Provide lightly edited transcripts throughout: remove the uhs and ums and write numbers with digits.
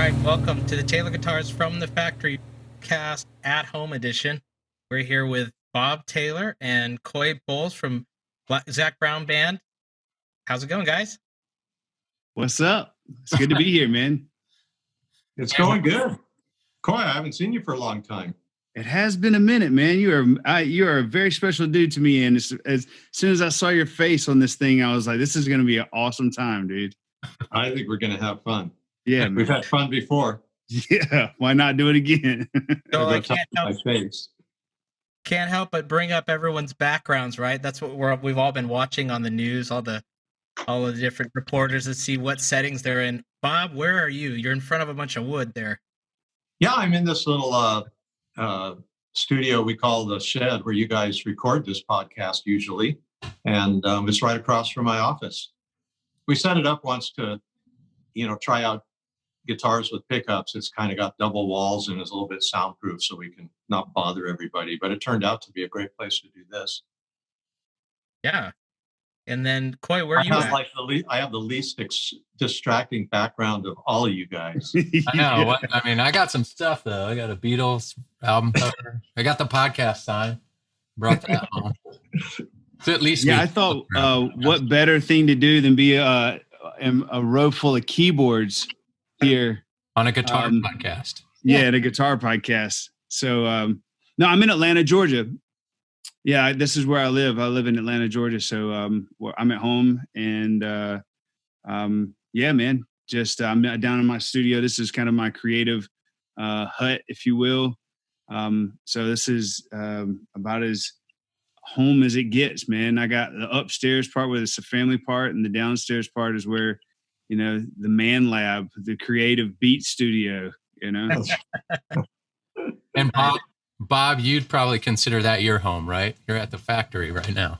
right, welcome to the Taylor Guitars from the Factory cast at home edition. We're here with Bob Taylor and Coy Bowles from Zac Brown Band. How's it going, guys? What's up? It's good to be here, man. It's going good. Coy, I haven't seen you for a long time. It has been a minute, man. You are a very special dude to me, and as soon as I saw your face on this thing, I was like, "This is going to be an awesome time, dude." I think we're going to have fun. Yeah, we've had fun before. Yeah, why not do it again? So I can't help but bring up everyone's backgrounds, right? That's what we've all been watching on the news, all the different reporters to see what settings they're in. Bob, where are you? You're in front of a bunch of wood there. Yeah, I'm in this little studio we call the Shed, where you guys record this podcast usually, and it's right across from my office. We set it up once to, try out guitars with pickups. It's kind of got double walls and is a little bit soundproof, so we can not bother everybody. But it turned out to be a great place to do this. Yeah. And then, Coy, where are you at? I have the least distracting background of all of you guys. I know. I got some stuff, though. I got a Beatles album cover. I got the podcast sign. Brought that home. So at least I thought what better thing to do than be a row full of keyboards here. On a guitar podcast. Yeah, a guitar podcast. So, no, I'm in Atlanta, Georgia. Yeah, this is where I live. I live in Atlanta, Georgia. So I'm at home, and yeah, man, just I'm down in my studio. This is kind of my creative hut, if you will. So this is about as home as it gets, man. I got the upstairs part where it's a family part, and the downstairs part is where, the man lab, the creative beat studio, And Bob, you'd probably consider that your home, right? You're at the factory right now.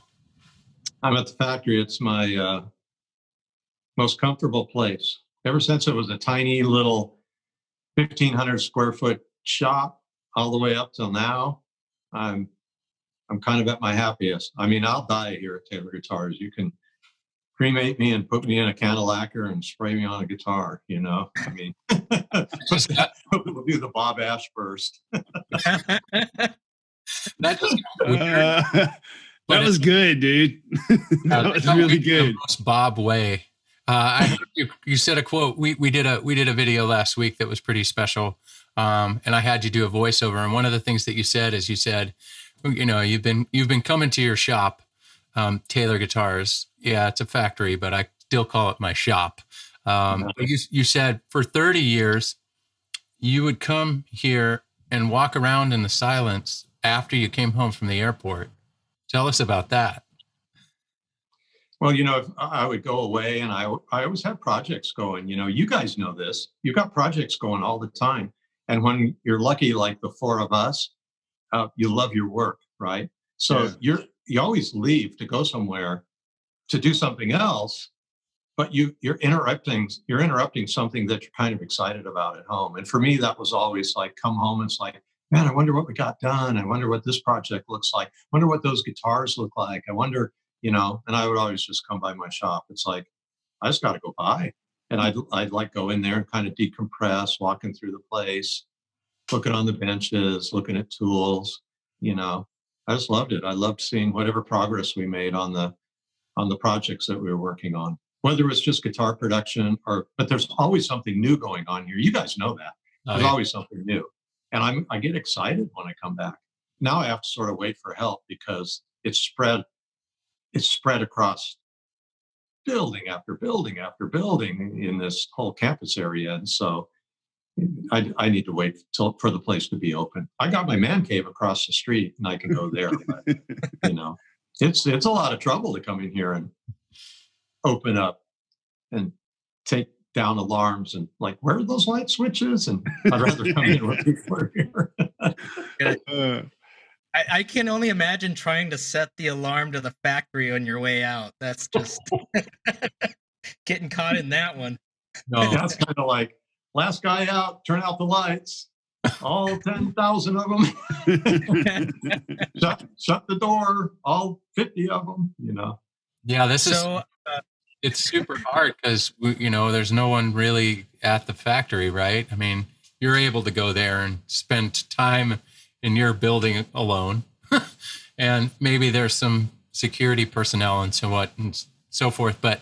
I'm at the factory. It's my most comfortable place. Ever since it was a tiny little 1,500 square foot shop all the way up till now, I'm kind of at my happiest. I mean, I'll die here at Taylor Guitars. You can cremate me and put me in a can of lacquer and spray me on a guitar, I mean, we'll do the Bob Ash burst. That was good, dude. That was really good. The most Bob way. I heard you said a quote. We did a video last week that was pretty special, and I had you do a voiceover. And one of the things that you said is you've been coming to your shop, Taylor Guitars. Yeah, it's a factory, but I still call it my shop. But you said for 30 years, you would come here and walk around in the silence after you came home from the airport. Tell us about that. Well, if I would go away, and I always have projects going. You guys know this. You've got projects going all the time. And when you're lucky, like the four of us, you love your work, right? So you always leave to go somewhere to do something else, but you're interrupting something that you're kind of excited about at home. And for me, that was always like, come home and it's like, man, I wonder what we got done. I wonder what this project looks like. I wonder what those guitars look like. I wonder, and I would always just come by my shop. It's like, I just got to go by, and I'd like go in there and kind of decompress, walking through the place, looking on the benches, looking at tools. I just loved it. I loved seeing whatever progress we made on the projects that we were working on, whether it was just guitar production but there's always something new going on here. You guys know that. There's always something new. And I get excited when I come back. Now I have to sort of wait for help because it's spread across building after building after building in this whole campus area. And so I need to wait for the place to be open. I got my man cave across the street and I can go there. But, it's a lot of trouble to come in here and open up and take down alarms and like, where are those light switches? And I'd rather come in when people are here. I can only imagine trying to set the alarm to the factory on your way out. That's just getting caught in that one. No, that's kind of like, last guy out, turn out the lights. All 10,000 of them. shut the door. All 50 of them. Yeah, this it's super hard because there's no one really at the factory, right? I mean, you're able to go there and spend time in your building alone, and maybe there's some security personnel and so forth. But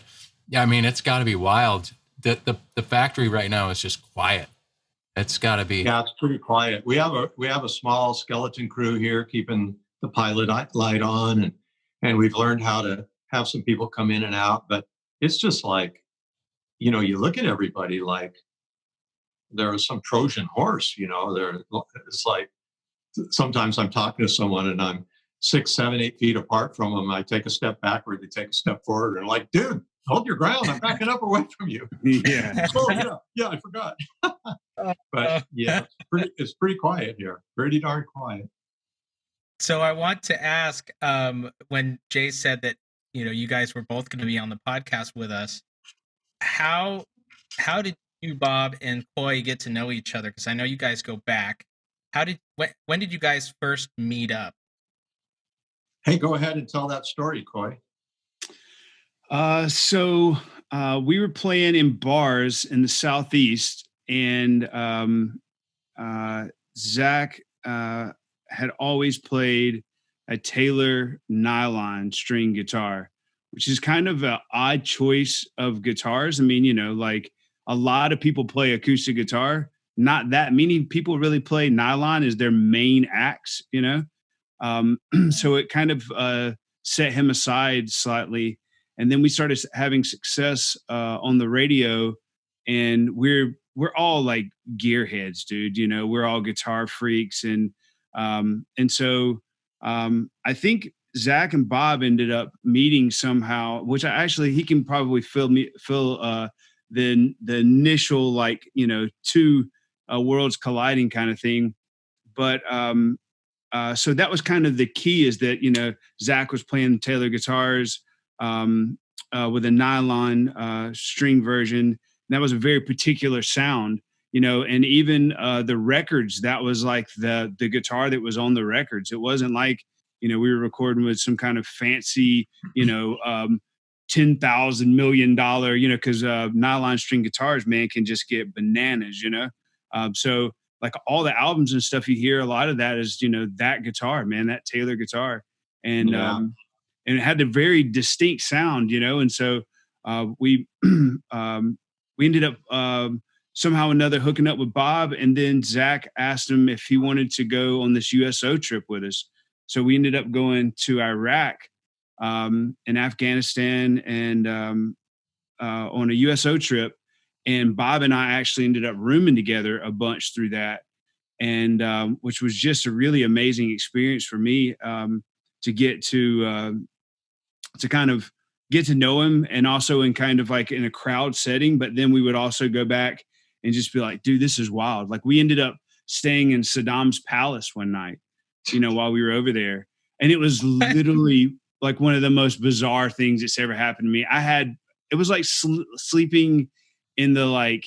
yeah, I mean, it's got to be wild. The factory right now is just quiet. It's got to be. Yeah, it's pretty quiet. We have a small skeleton crew here keeping the pilot light on, and we've learned how to have some people come in and out. But it's just like, you look at everybody like there was some Trojan horse. It's like sometimes I'm talking to someone and I'm 6, 7, 8 feet apart from them. I take a step backward, they take a step forward, and like, dude, hold your ground. I'm backing up away from you. Yeah. Oh yeah, I forgot. But yeah, it's pretty quiet here. Pretty darn quiet. So I want to ask, when Jay said that you guys were both going to be on the podcast with us, how did you, Bob and Coy, get to know each other? Because I know you guys go back. When did you guys first meet up? Hey, go ahead and tell that story, Coy. So we were playing in bars in the Southeast, and Zac had always played a Taylor nylon string guitar, which is kind of an odd choice of guitars. I mean, like a lot of people play acoustic guitar. Not that many people really play nylon as their main axe, So it kind of set him aside slightly. And then we started having success on the radio, and we're all like gearheads, dude. We're all guitar freaks, and so I think Zac and Bob ended up meeting somehow, which he can probably fill the initial like two worlds colliding kind of thing, but so that was kind of the key, is that Zac was playing Taylor guitars with a nylon string version. That was a very particular sound, and even the records, that was like the guitar that was on the records. It wasn't like, we were recording with some kind of fancy, $10,000 million, because nylon string guitars, man, can just get bananas, so like all the albums and stuff you hear, a lot of that is, that guitar, man, that Taylor guitar. And, Yeah. And it had a very distinct sound, and so we ended up somehow or another hooking up with Bob, and then Zac asked him if he wanted to go on this USO trip with us. So we ended up going to Iraq and Afghanistan, and on a USO trip. And Bob and I actually ended up rooming together a bunch through that, and which was just a really amazing experience for me to get to kind of get to know him, and also in kind of like in a crowd setting. But then we would also go back and just be like, dude, this is wild. Like we ended up staying in Saddam's palace one night, while we were over there. And it was literally like one of the most bizarre things that's ever happened to me. It was like sleeping in the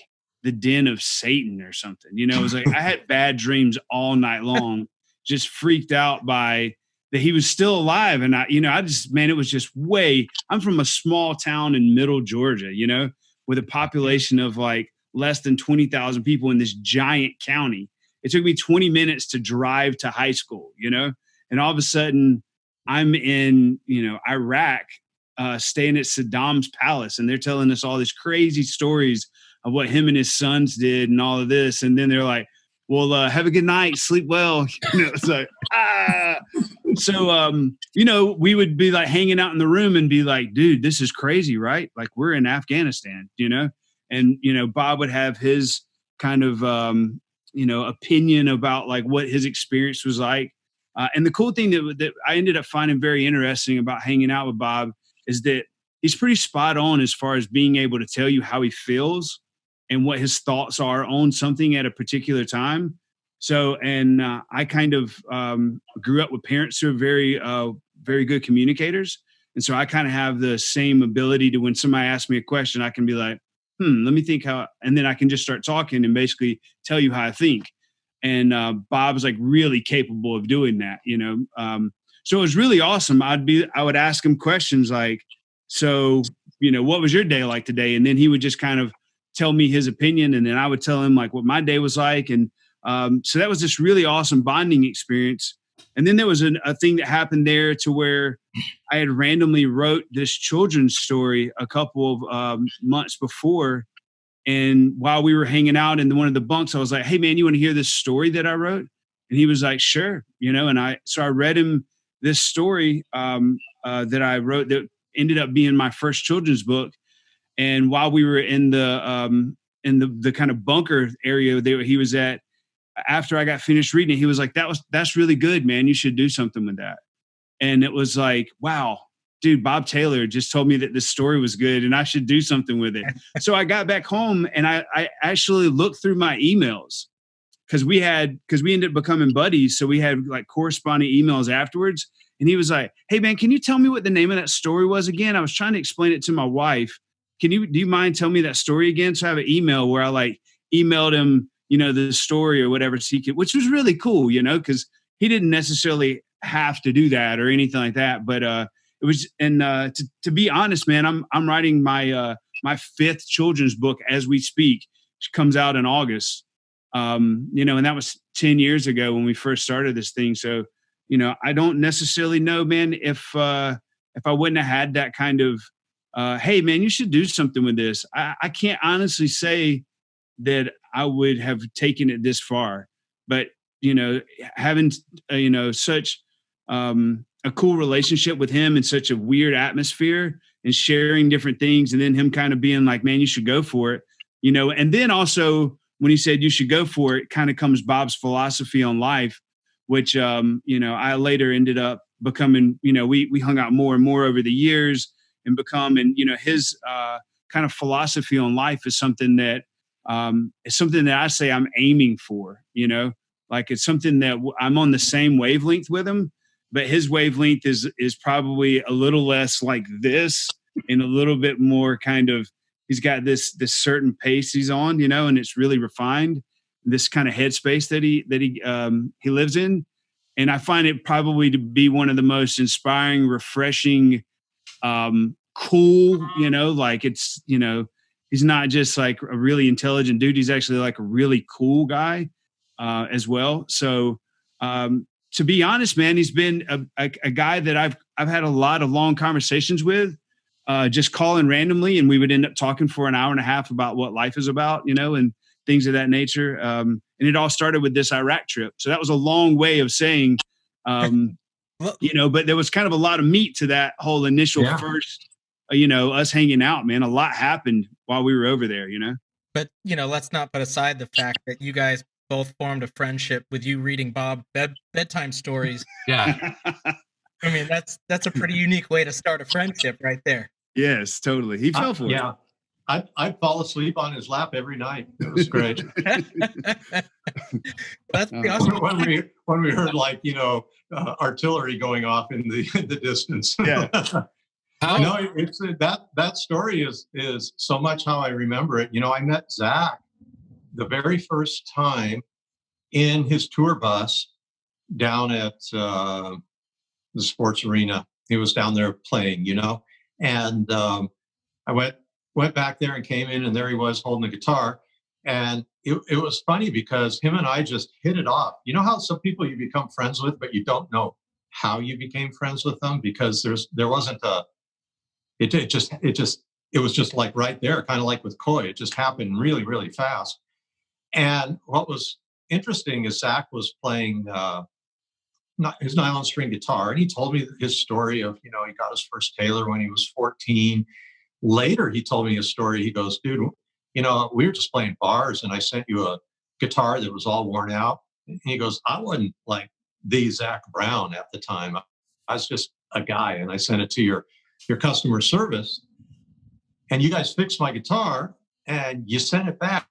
den of Satan or something. It was like I had bad dreams all night long, just freaked out by that he was still alive. And it was just I'm from a small town in middle Georgia, with a population of like less than 20,000 people in this giant county. It took me 20 minutes to drive to high school, and all of a sudden I'm in, Iraq, staying at Saddam's palace, and they're telling us all these crazy stories of what him and his sons did and all of this. And then they're like, well, have a good night, sleep well. It's like, So, we would be like hanging out in the room and be like, dude, this is crazy, right? Like we're in Afghanistan, and, Bob would have his kind of, opinion about like what his experience was like. And the cool thing that I ended up finding very interesting about hanging out with Bob is that he's pretty spot on as far as being able to tell you how he feels and what his thoughts are on something at a particular time. So, and I kind of grew up with parents who are very, very good communicators. And so I kind of have the same ability to, when somebody asks me a question, I can be like, let me think and then I can just start talking and basically tell you how I think. And Bob's like really capable of doing that, so it was really awesome. I would ask him questions like, so what was your day like today? And then he would just kind of tell me his opinion, and then I would tell him like what my day was like. And so that was this really awesome bonding experience. And then there was a thing that happened there to where I had randomly wrote this children's story a couple of months before. And while we were hanging out in one of the bunks, I was like, hey man, you want to hear this story that I wrote? And he was like, sure. And I read him this story that I wrote that ended up being my first children's book. And while we were in the kind of bunker area that he was at, after I got finished reading it, he was like, that's really good, man. You should do something with that. And it was like, wow, dude, Bob Taylor just told me that this story was good and I should do something with it. So I got back home and I actually looked through my emails because we ended up becoming buddies. So we had like corresponding emails afterwards. And he was like, hey man, can you tell me what the name of that story was again? I was trying to explain it to my wife. Do you mind telling me that story again? So I have an email where I like emailed him, the story or whatever, so which was really cool, because he didn't necessarily have to do that or anything like that. But it was, and to be honest, man, I'm writing my my 5th children's book as we speak, which comes out in August. And that was 10 years ago when we first started this thing. So, I don't necessarily know, man, if I wouldn't have had that kind of, hey man, you should do something with this. I can't honestly say that I would have taken it this far, but having such a cool relationship with him in such a weird atmosphere and sharing different things, and then him kind of being like, man, you should go for it, and then also when he said you should go for it, kind of comes Bob's philosophy on life, which I later ended up becoming, we hung out more and more over the years and his kind of philosophy on life is something that I say I'm aiming for, like it's something that I'm on the same wavelength with him, but his wavelength is probably a little less like this and a little bit more kind of, he's got this certain pace he's on, and it's really refined, this kind of headspace that he lives in. And I find it probably to be one of the most inspiring, refreshing, cool, like it's, he's not just like a really intelligent dude. He's actually like a really cool guy as well. So to be honest, man, he's been a guy that I've had a lot of long conversations with, just calling randomly, and we would end up talking for an hour and a half about what life is about, and things of that nature. And it all started with this Iraq trip. So that was a long way of saying, but there was kind of a lot of meat to that whole initial first, us hanging out, man. A lot happened while we were over there, But, let's not put aside the fact that you guys both formed a friendship with you reading Bob bedtime stories. Yeah. I mean, that's a pretty unique way to start a friendship right there. Yes, totally. He fell for it. Yeah. I'd fall asleep on his lap every night. It was great. That's pretty awesome. when we heard artillery going off in the distance. Yeah. No, it's that story is so much how I remember it. I met Zac the very first time in his tour bus down at the sports arena. He was down there playing, and I went back there and came in, and there he was holding a guitar. And it was funny because him and I just hit it off. You know how some people you become friends with, but you don't know how you became friends with them because there wasn't it was just like right there, kind of like with Coy. It just happened really, really fast. And what was interesting is Zac was playing his nylon string guitar, and he told me his story of, he got his first Taylor when he was 14. Later, he told me his story. He goes, dude, we were just playing bars, and I sent you a guitar that was all worn out. And he goes, I wasn't like the Zac Brown at the time. I was just a guy, and I sent it to your customer service, and you guys fixed my guitar, and you sent it back,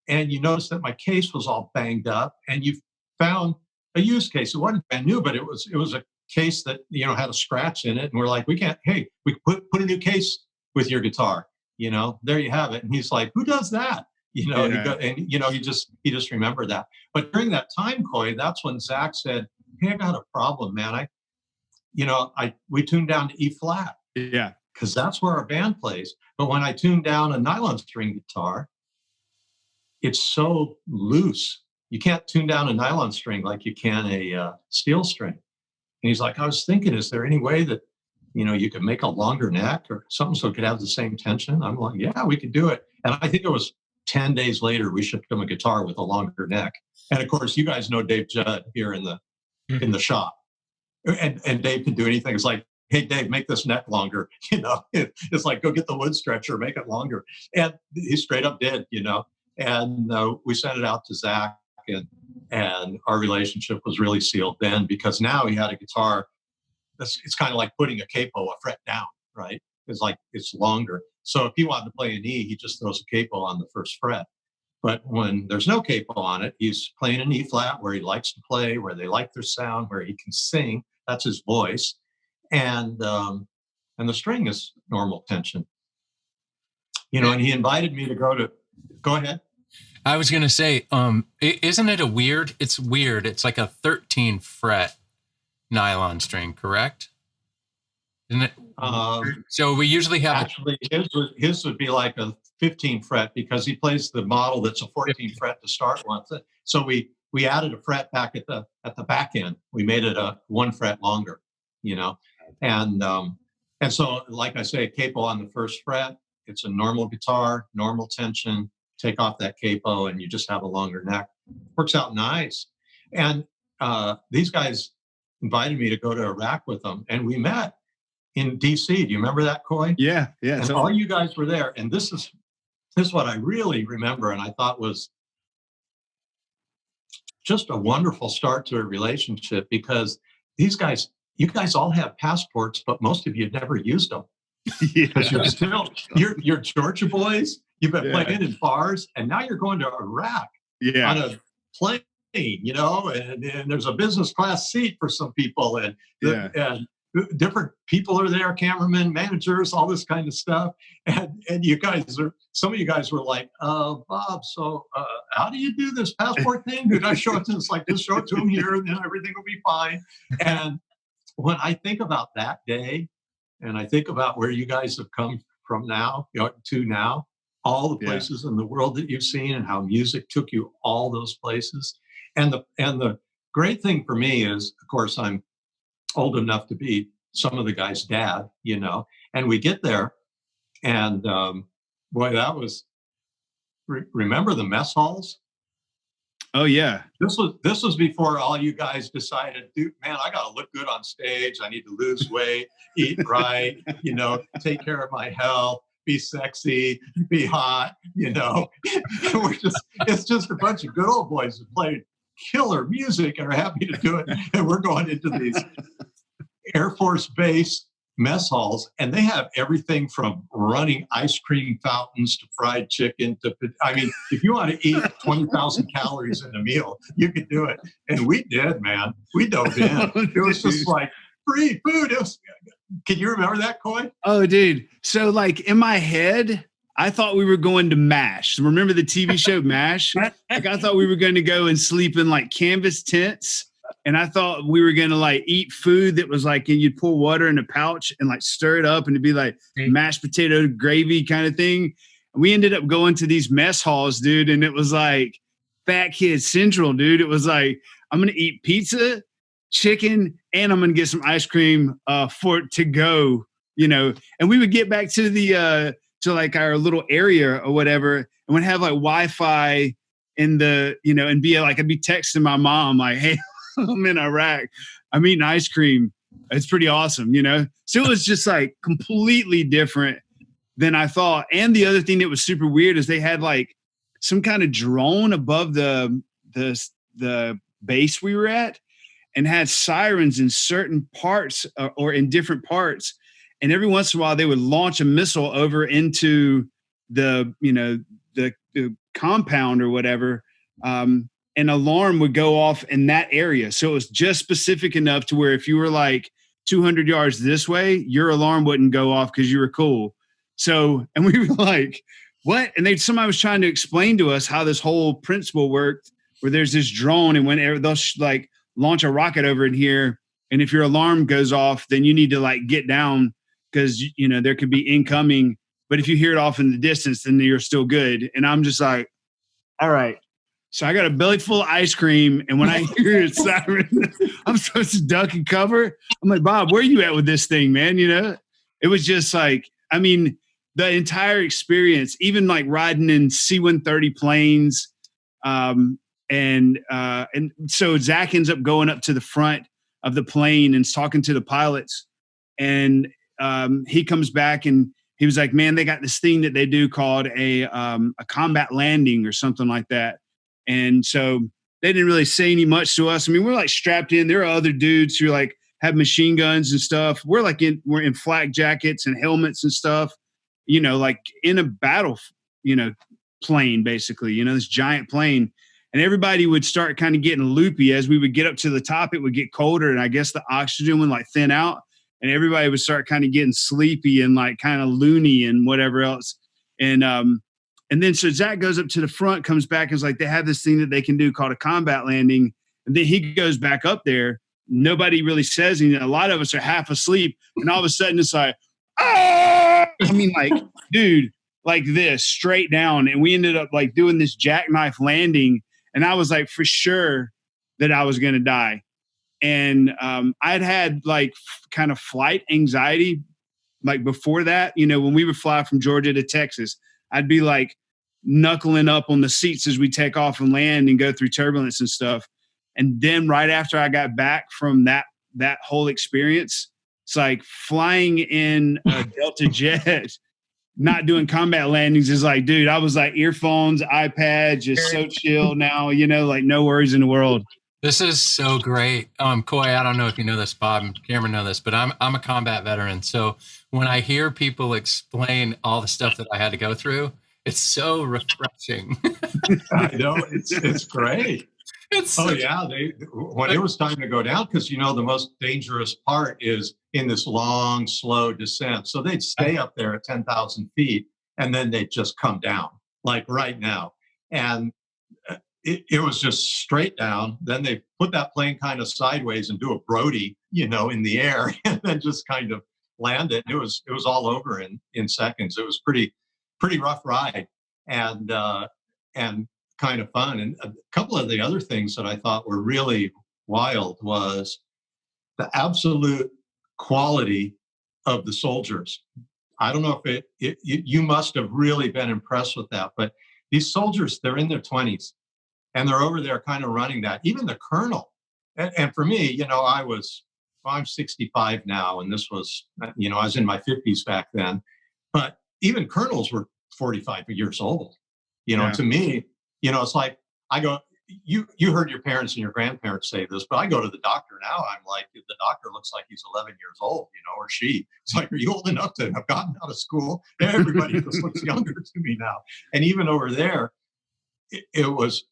and you noticed that my case was all banged up, and you found a used case. It wasn't brand new, but it was a case that had a scratch in it, and we're like, we put a new case with your guitar. There you have it. And he's like, who does that? He just remembered that. But during that time, Coy, that's when Zac said, hey, I got a problem, man. We tuned down to E flat. Yeah. because that's where our band plays. But when I tune down a nylon string guitar, it's so loose. You can't tune down a nylon string like you can a steel string. And he's like, I was thinking, is there any way that, you could make a longer neck or something so it could have the same tension? I'm like, yeah, we could do it. And I think it was 10 days later, we shipped him a guitar with a longer neck. And of course, you guys know Dave Judd here in the shop. And Dave can do anything. It's like, hey, Dave, make this neck longer. It's like, go get the wood stretcher, make it longer. And he straight up did, and we sent it out to Zac, and our relationship was really sealed then, because now he had a guitar. It's kind of like putting a capo a fret down, right? It's longer. So if he wanted to play an E, he just throws a capo on the first fret. But when there's no capo on it, he's playing an E flat where he likes to play, where they like their sound, where he can sing. That's his voice. And the string is normal tension. And he invited me to go ahead. I was going to say, isn't it it's weird. It's like a 13 fret nylon string, correct? Isn't it? So we usually have actually his would be like a 15 fret, because he plays the model that's a 14 fret to start with. So we added a fret back at the back end. We made it a 1 fret longer, and so, like I say, capo on the first fret. It's a normal guitar, normal tension. Take off that capo, and you just have a longer neck. Works out nice. And these guys invited me to go to Iraq with them, and we met in DC. Do you remember that, Coy? Yeah. And all you guys were there. And this is what I really remember, and I thought was just a wonderful start to a relationship, because you guys all have passports, but most of you never used them. Because you're Georgia boys. You've been playing in bars, and now you're going to Iraq on a plane, and there's a business class seat for some people, and different people are there, cameramen, managers, all this kind of stuff. And some of you guys were like, Bob, so how do you do this passport thing? Did I show it to them? It's like, just show it to them here, and then everything will be fine. And when I think about that day, and I think about where you guys have come from now, to now, all the places in the world that you've seen, and how music took you all those places. And the great thing for me is, of course, I'm old enough to be some of the guys' dad, and we get there, and boy, that was, remember the mess halls? Oh yeah. This was before all you guys decided, dude, man, I got to look good on stage. I need to lose weight, eat right, take care of my health, be sexy, be hot, it's just a bunch of good old boys who played killer music and are happy to do it. And we're going into these Air Force Base mess halls, and they have everything from running ice cream fountains to fried chicken if you want to eat 20,000 calories in a meal, you could do it. And we did, man. We dove in. It was just like free food. Can you remember that, Coy? Oh, dude. So like in my head, I thought we were going to MASH. Remember the TV show MASH? I thought we were going to go and sleep in like canvas tents. And I thought we were going to like eat food that was like, and you'd pour water in a pouch and like stir it up, and it'd be like mashed potato gravy kind of thing. And we ended up going to these mess halls, dude. And it was like Fat Kid Central, dude. It was like, I'm going to eat pizza, chicken, and I'm going to get some ice cream for to go, and we would get back to the, to like our little area or whatever. And we'd have like Wi-Fi in the, and be like, I'd be texting my mom like, hey, I'm in Iraq. I'm eating ice cream. It's pretty awesome, So it was just like completely different than I thought. And the other thing that was super weird is they had like some kind of drone above the base we were at, and had sirens in certain parts or in different parts. And every once in a while they would launch a missile over into the compound or whatever. An alarm would go off in that area. So it was just specific enough to where if you were like 200 yards this way, your alarm wouldn't go off because you were cool. So, and we were like, what? And somebody was trying to explain to us how this whole principle worked, where there's this drone, and whenever they'll like launch a rocket over in here, and if your alarm goes off, then you need to like get down because, you know, there could be incoming, but if you hear it off in the distance, then you're still good. And I'm just like, all right. So I got a belly full of ice cream. And when I hear it siren, I'm supposed to duck and cover. I'm like, Bob, where are you at with this thing, man? You know, it was just like, I mean, the entire experience, even like riding in C-130 planes. And so Zac ends up going up to the front of the plane and talking to the pilots. And he comes back and he was like, man, they got this thing that they do called a combat landing or something like that. And so they didn't really say any much to us. I mean, we're like strapped in. There are other dudes who like have machine guns and stuff. We're in flak jackets and helmets and stuff, you know, like in a battle, you know, plane, basically, you know, this giant plane. And everybody would start kind of getting loopy as we would get up to the top. It would get colder, and I guess the oxygen would like thin out, and everybody would start kind of getting sleepy and like kind of loony and whatever else. And then so Zac goes up to the front, comes back, and is like, they have this thing that they can do called a combat landing. And then he goes back up there. Nobody really says anything. A lot of us are half asleep, and all of a sudden it's like, ah! I mean, like, dude, like this straight down. And we ended up like doing this jackknife landing. And I was like, for sure that I was going to die. And I'd had like kind of flight anxiety, like before that, you know, when we would fly from Georgia to Texas, I'd be like knuckling up on the seats as we take off and land and go through turbulence and stuff. And then right after I got back from that whole experience, it's like flying in a Delta jet, not doing combat landings is like, dude, I was like earphones, iPad, just so chill now, you know, like no worries in the world. This is so great. Coy, I don't know if you know this, Bob and Cameron know this, but I'm a combat veteran. So when I hear people explain all the stuff that I had to go through, it's so refreshing. I know, it's great. When it was time to go down, because, you know, the most dangerous part is in this long, slow descent. So they'd stay up there at 10,000 feet, and then they'd just come down, like right now. And it was just straight down. Then they put that plane kind of sideways and do a Brody, you know, in the air, and then just kind of land it. It was all over in seconds. It was pretty rough ride, and kind of fun. And a couple of the other things that I thought were really wild was the absolute quality of the soldiers. I don't know if you must have really been impressed with that, but these soldiers, they're in their 20s. And they're over there kind of running that. Even the colonel. And for me, you know, I'm 65 now, and this was, you know, I was in my 50s back then. But even colonels were 45 years old. You know, yeah. To me, you know, it's like I go, you heard your parents and your grandparents say this, but I go to the doctor now. I'm like, the doctor looks like he's 11 years old, you know, or she. It's like, are you old enough to have gotten out of school? Everybody just looks younger to me now. And even over there, it was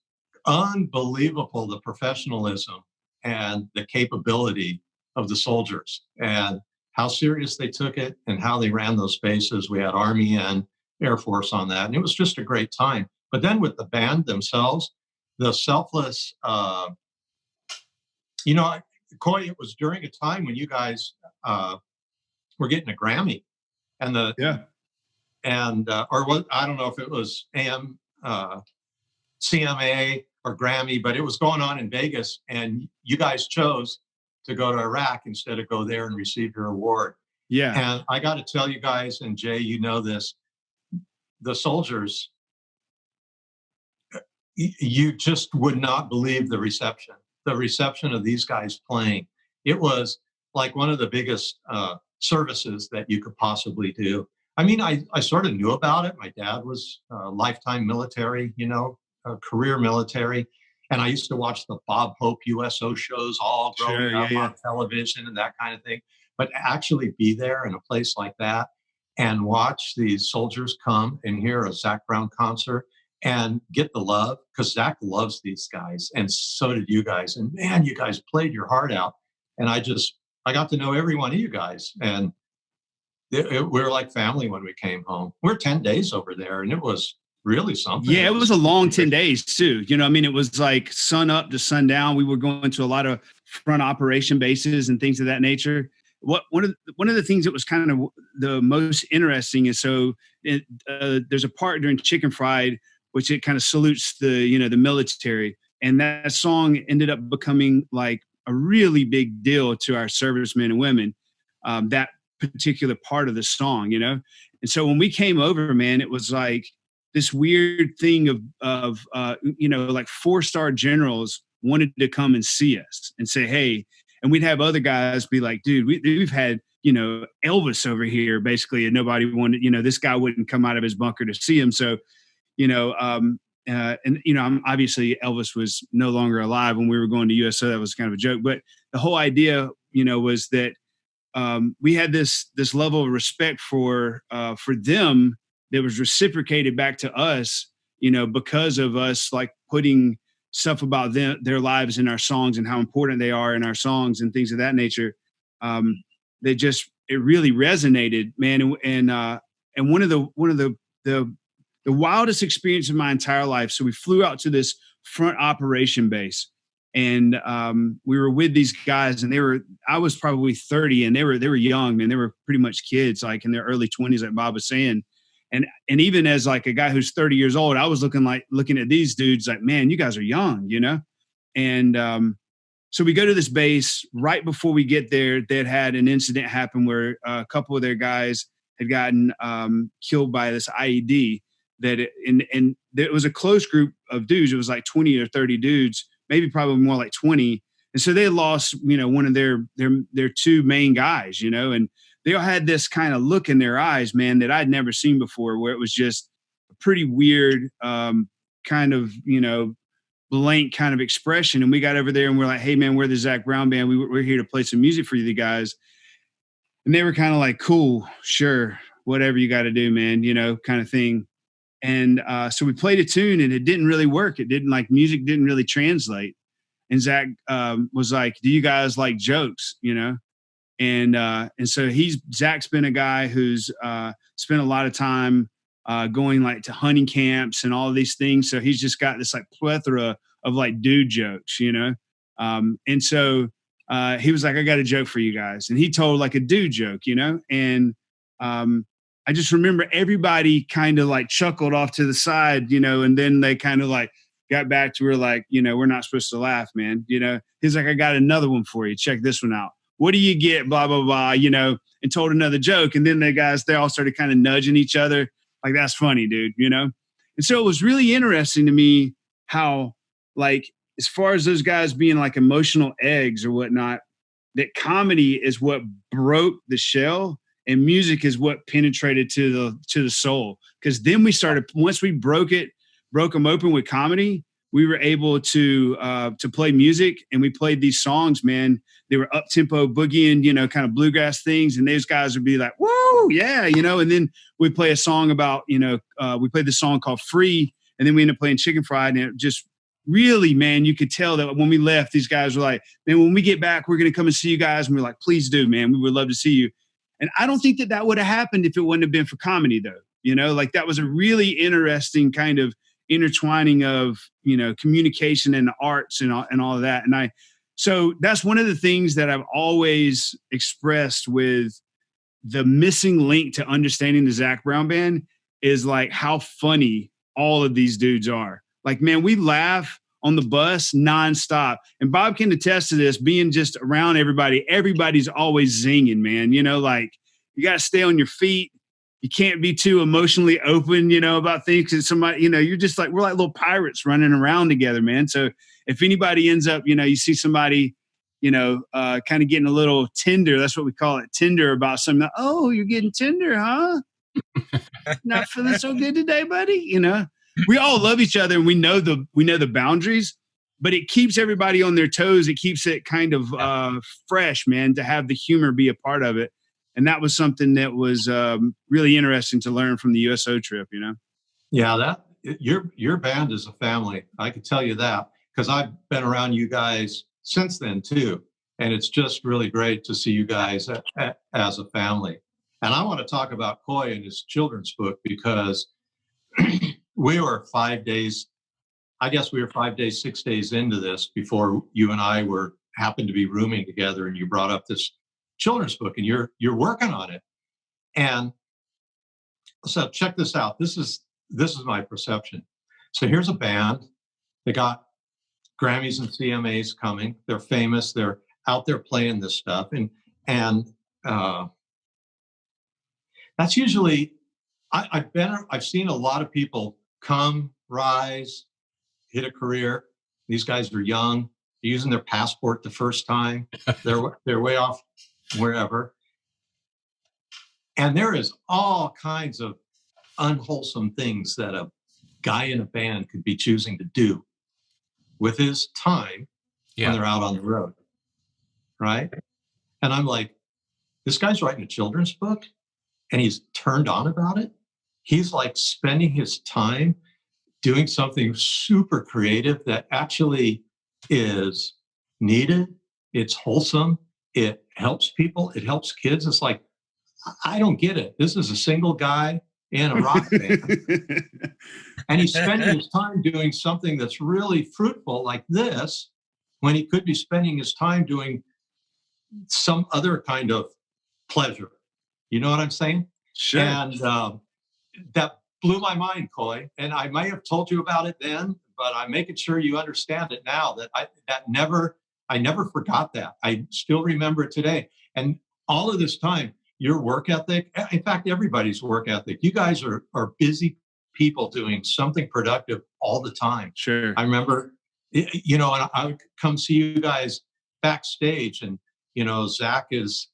unbelievable, the professionalism and the capability of the soldiers and how serious they took it and how they ran those bases. We had Army and Air Force on that, and it was just a great time. But then with the band themselves, the selfless, you know, Coy, it was during a time when you guys were getting a Grammy, and or what, I don't know if it was CMA or Grammy, but it was going on in Vegas, and you guys chose to go to Iraq instead of go there and receive your award. Yeah. And I got to tell you guys, and Jay, you know this, the soldiers, you just would not believe the reception of these guys playing. It was like one of the biggest services that you could possibly do. I mean, I sort of knew about it. My dad was lifetime military, you know, career military. And I used to watch the Bob Hope USO shows all growing up on television and that kind of thing. But actually be there in a place like that and watch these soldiers come and hear a Zac Brown concert and get the love, because Zac loves these guys. And so did you guys. And man, you guys played your heart out. And I got to know every one of you guys. And we were like family when we came home. We're 10 days over there, and it was really something. Yeah, it was a long 10 days too. You know, I mean, it was like sun up to sundown. We were going to a lot of front operation bases and things of that nature. one of the things that was kind of the most interesting is there's a part during Chicken Fried which it kind of salutes the military, and that song ended up becoming like a really big deal to our servicemen and women. That particular part of the song, and so when we came over, man, it was like this weird thing of like 4-star generals wanted to come and see us and say, hey, and we'd have other guys be like, dude, we've had, Elvis over here basically, and nobody wanted, this guy wouldn't come out of his bunker to see him. So, obviously Elvis was no longer alive when we were going to USO. That was kind of a joke, but the whole idea, was that we had this level of respect for them that was reciprocated back to us, because of us like putting stuff about their lives in our songs and how important they are in our songs and things of that nature. It really resonated, man. And one of the wildest experience of my entire life. So we flew out to this front operation base, and we were with these guys, and I was probably 30, and they were young, man. They were pretty much kids, like in their early 20s, like Bob was saying. And even as like a guy who's 30 years old, I was looking at these dudes like, man, you guys are young, And so we go to this base. Right before we get there, they'd had an incident happen where a couple of their guys had gotten killed by this IED. And it was a close group of dudes. It was like 20 or 30 dudes, maybe probably more like 20. And so they lost, one of their two main guys, and they all had this kind of look in their eyes, man, that I'd never seen before, where it was just a pretty weird kind of, blank kind of expression. And we got over there and we're like, hey, man, we're the Zac Brown Band. We're here to play some music for you guys. And they were kind of like, cool, sure, whatever you got to do, man, kind of thing. And so we played a tune and it didn't really work. Music didn't really translate. And Zac was like, do you guys like jokes, And so Zac's been a guy who's spent a lot of time going like to hunting camps and all of these things. So he's just got this like plethora of like dude jokes, And so he was like, I got a joke for you guys. And he told like a dude joke, And I just remember everybody kind of like chuckled off to the side, and then they kind of like got back to where like, we're not supposed to laugh, man. He's like, I got another one for you. Check this one out. What do you get? Blah, blah, blah, and told another joke. And then they all started kind of nudging each other. Like, that's funny, dude, And so it was really interesting to me how, like, as far as those guys being like emotional eggs or whatnot, that comedy is what broke the shell and music is what penetrated to the soul. Because then once we broke them open with comedy, we were able to play music, and we played these songs, man. They were up tempo boogieing, kind of bluegrass things. And those guys would be like, whoa, yeah, and then we'd play a song about, we played this song called Free, and then we ended up playing Chicken Fried. And it just really, man, you could tell that when we left, these guys were like, man, when we get back, we're going to come and see you guys. And we're like, please do, man. We would love to see you. And I don't think that would have happened if it wouldn't have been for comedy, though. Like that was a really interesting kind of intertwining of, communication and the arts and all of that. And so that's one of the things that I've always expressed with the missing link to understanding the Zac Brown Band is like how funny all of these dudes are. Like, man, we laugh on the bus nonstop. And Bob can attest to this, being just around everybody. Everybody's always zinging, man. Like you got to stay on your feet. You can't be too emotionally open, about things. And somebody, you're just like, we're like little pirates running around together, man. So if anybody ends up, you see somebody, kind of getting a little tender, that's what we call it, tender about something. Oh, you're getting tender, huh? Not feeling so good today, buddy. We all love each other and we know the boundaries, but it keeps everybody on their toes. It keeps it kind of fresh, man, to have the humor be a part of it. And that was something that was really interesting to learn from the USO trip, Yeah, your band is a family. I can tell you that because I've been around you guys since then too. And it's just really great to see you guys as a family. And I want to talk about Coy and his children's book because we were 5 days, 6 days into this before you and I happened to be rooming together, and you brought up this children's book, and you're working on it. And so check this out. This is my perception. So here's a band. They got Grammys and CMAs coming. They're famous. They're out there playing this stuff, and that's usually. I've seen a lot of people come, rise, hit a career. These guys are young, they're using their passport the first time. They're way off wherever. And there is all kinds of unwholesome things that a guy in a band could be choosing to do with his time when they're out on the road. Right. And I'm like, this guy's writing a children's book and he's turned on about it. He's like spending his time doing something super creative that actually is needed. It's wholesome. It helps people. It helps kids. It's like, I don't get it. This is a single guy in a rock band. And he's spending his time doing something that's really fruitful like this, when he could be spending his time doing some other kind of pleasure. You know what I'm saying? Sure. And that blew my mind, Coy. And I may have told you about it then, but I'm making sure you understand it now. I never forgot that. I still remember it today. And all of this time, your work ethic, in fact, everybody's work ethic, you guys are busy people doing something productive all the time. Sure. I remember, and I would come see you guys backstage, and, Zac is,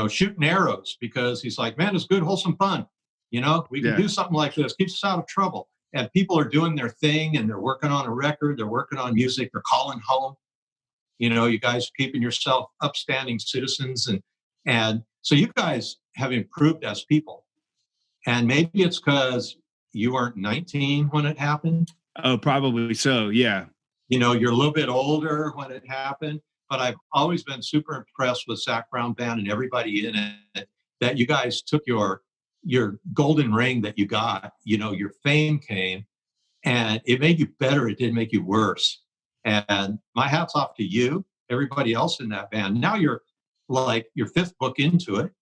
shooting arrows because he's like, man, it's good, wholesome fun. We can do something like this, keeps us out of trouble. And people are doing their thing, and they're working on a record, they're working on music, they're calling home. You guys keeping yourself upstanding citizens. And so you guys have improved as people. And maybe it's because you weren't 19 when it happened. Oh, probably so. Yeah. You're a little bit older when it happened, but I've always been super impressed with Zac Brown Band and everybody in it, that you guys took your golden ring that you got, your fame came, and it made you better. It didn't make you worse. And my hat's off to you, everybody else in that band. Now you're like your fifth book into it.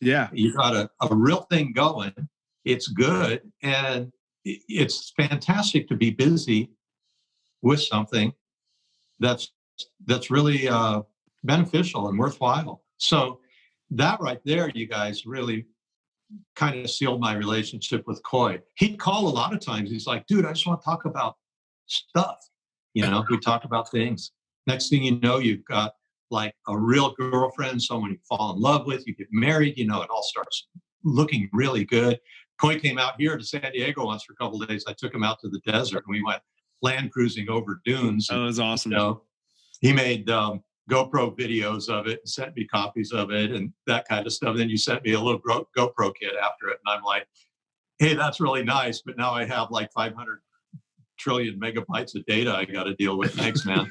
Yeah. You got a real thing going. It's good. And it's fantastic to be busy with something that's really beneficial and worthwhile. So that right there, you guys really kind of sealed my relationship with Coy. He'd call a lot of times. He's like, dude, I just want to talk about stuff. We talk about things. Next thing you know, you've got like a real girlfriend, someone you fall in love with, you get married, it all starts looking really good. Coy came out here to San Diego once for a couple of days. I took him out to the desert, and we went land cruising over dunes. That was awesome. He made GoPro videos of it and sent me copies of it and that kind of stuff. Then you sent me a little GoPro kit after it. And I'm like, hey, that's really nice. But now I have like 500 trillion megabytes of data I got to deal with. Thanks, man.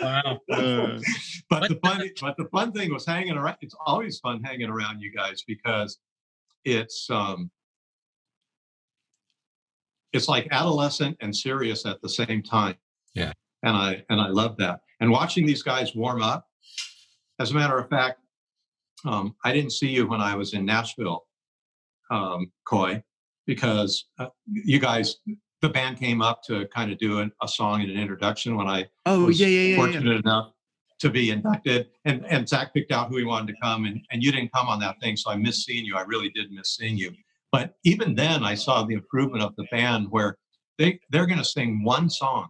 Wow. But the fun thing was hanging around. It's always fun hanging around you guys because it's like adolescent and serious at the same time. Yeah. And I love that. And watching these guys warm up. As a matter of fact, I didn't see you when I was in Nashville, Coy, because you guys, the band came up to kind of do a song and an introduction when I was fortunate enough to be inducted. And Zac picked out who he wanted to come, and you didn't come on that thing. So I missed seeing you. I really did miss seeing you. But even then, I saw the improvement of the band where they're going to sing one song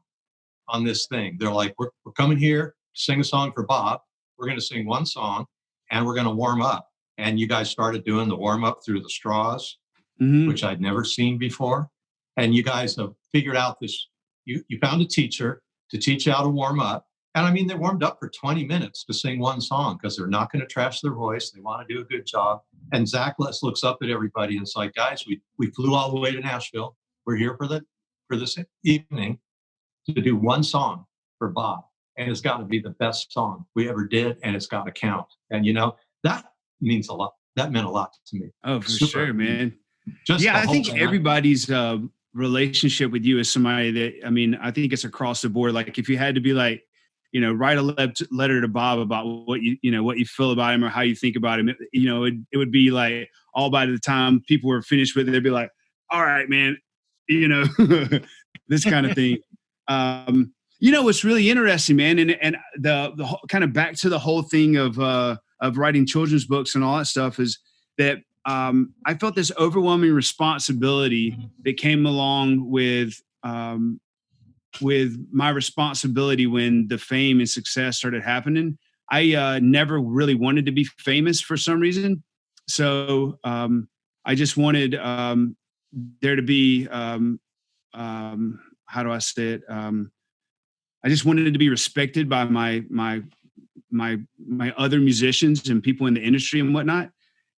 on this thing. They're like, we're coming here to sing a song for Bob. We're going to sing one song, and we're going to warm up. And you guys started doing the warm up through the straws, which I'd never seen before. And you guys have figured out this. You found a teacher to teach you how to warm up. And I mean, they warmed up for 20 minutes to sing one song because they're not going to trash their voice. They want to do a good job. And Zac looks up at everybody and it's like, guys, we flew all the way to Nashville. We're here for this evening to do one song for Bob. And it's got to be the best song we ever did. And it's got to count. And, that means a lot. That meant a lot to me. Oh, for sure, man. I think everybody's relationship with you is somebody that, I think it's across the board. Like if you had to be like, write a letter to Bob about what you feel about him or how you think about him. It would be like all by the time people were finished with it, they'd be like, all right, man, this kind of thing. What's really interesting, man, and the whole, kind of back to the whole thing of writing children's books and all that stuff is that I felt this overwhelming responsibility that came along with my responsibility when the fame and success started happening. I never really wanted to be famous for some reason. So I just wanted there to be, how do I say it? I just wanted to be respected by my other musicians and people in the industry and whatnot.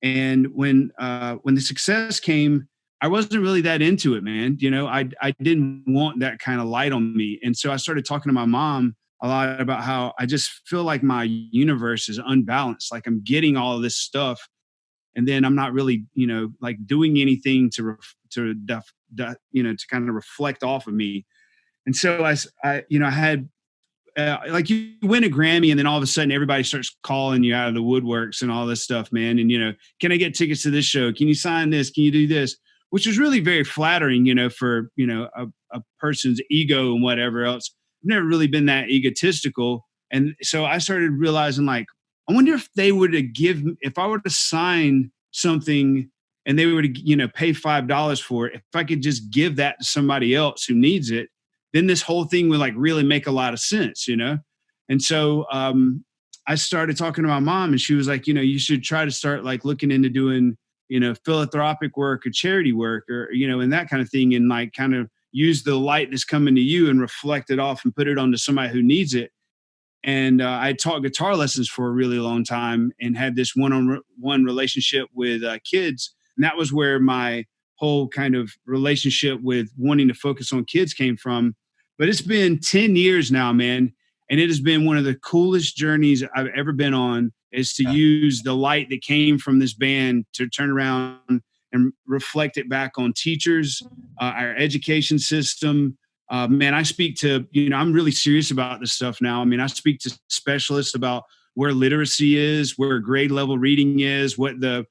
And when the success came, I wasn't really that into it, man. I didn't want that kind of light on me. And so I started talking to my mom a lot about how I just feel like my universe is unbalanced. Like I'm getting all of this stuff and then I'm not really, like doing anything to kind of reflect off of me. And so I had, like you win a Grammy and then all of a sudden everybody starts calling you out of the woodworks and all this stuff, man. And, can I get tickets to this show? Can you sign this? Can you do this? Which was really very flattering, for, a person's ego and whatever else. I've never really been that egotistical. And so I started realizing like, I wonder if they were to if I were to sign something and they were to, pay $5 for it, if I could just give that to somebody else who needs it, then this whole thing would like really make a lot of sense, And so I started talking to my mom and she was like, you should try to start like looking into doing, philanthropic work or charity work or, and that kind of thing. And like kind of use the light that's coming to you and reflect it off and put it onto somebody who needs it. And I taught guitar lessons for a really long time and had this one-on-one relationship with kids. And that was where my whole kind of relationship with wanting to focus on kids came from. But it's been 10 years now, man. And it has been one of the coolest journeys I've ever been on is to use the light that came from this band to turn around and reflect it back on teachers, our education system. Man, I speak to, I'm really serious about this stuff now. I mean, I speak to specialists about where literacy is, where grade level reading is, what the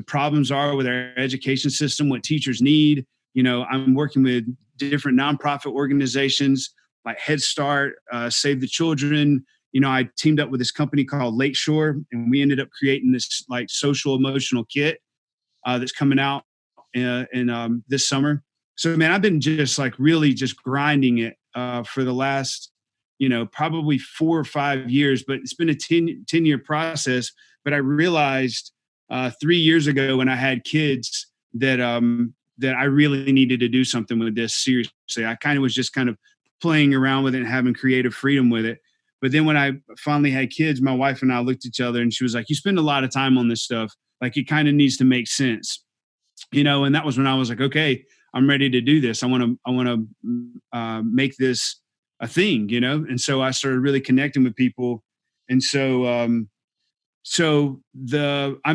problems are with our education system, what teachers need. I'm working with different nonprofit organizations like Head Start, Save the Children. I teamed up with this company called Lakeshore, and we ended up creating this like social emotional kit that's coming out in this summer. So, man, I've been just like really just grinding it for the last, probably 4 or 5 years, but it's been a 10-year process. But I realized 3 years ago when I had kids that I really needed to do something with this seriously. I kind of was just kind of playing around with it and having creative freedom with it. But then when I finally had kids, my wife and I looked at each other and she was like, you spend a lot of time on this stuff. Like it kind of needs to make sense, and that was when I was like, okay, I'm ready to do this. I want to make this a thing, And so I started really connecting with people. And so, I'm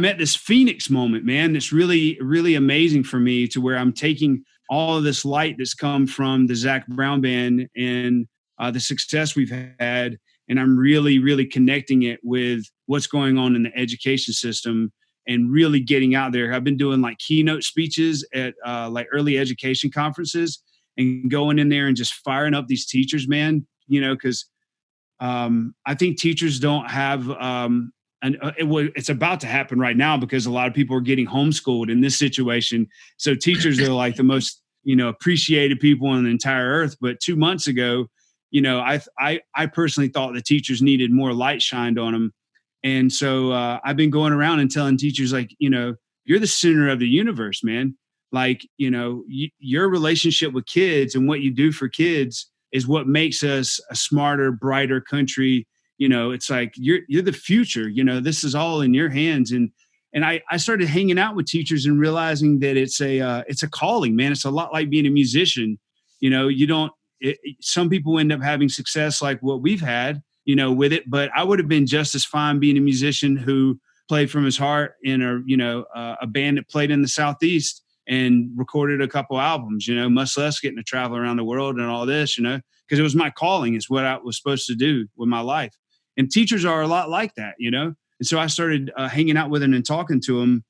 at this Phoenix moment, man, that's really, really amazing for me to where I'm taking all of this light that's come from the Zac Brown Band and the success we've had. And I'm really, really connecting it with what's going on in the education system and really getting out there. I've been doing like keynote speeches at like early education conferences and going in there and just firing up these teachers, man, because I think teachers don't have, it's about to happen right now because a lot of people are getting homeschooled in this situation. So teachers are like the most, appreciated people on the entire earth. But 2 months ago, I personally thought the teachers needed more light shined on them. And so I've been going around and telling teachers like, you're the center of the universe, man. Like, your relationship with kids and what you do for kids is what makes us a smarter, brighter country. It's like, you're the future, this is all in your hands. And I started hanging out with teachers and realizing that it's a calling, man. It's a lot like being a musician. Some people end up having success like what we've had, with it. But I would have been just as fine being a musician who played from his heart in a band that played in the Southeast and recorded a couple albums, much less getting to travel around the world and all this, because it was my calling. It's what I was supposed to do with my life. And teachers are a lot like that, you know? And so I started hanging out with them and talking to them.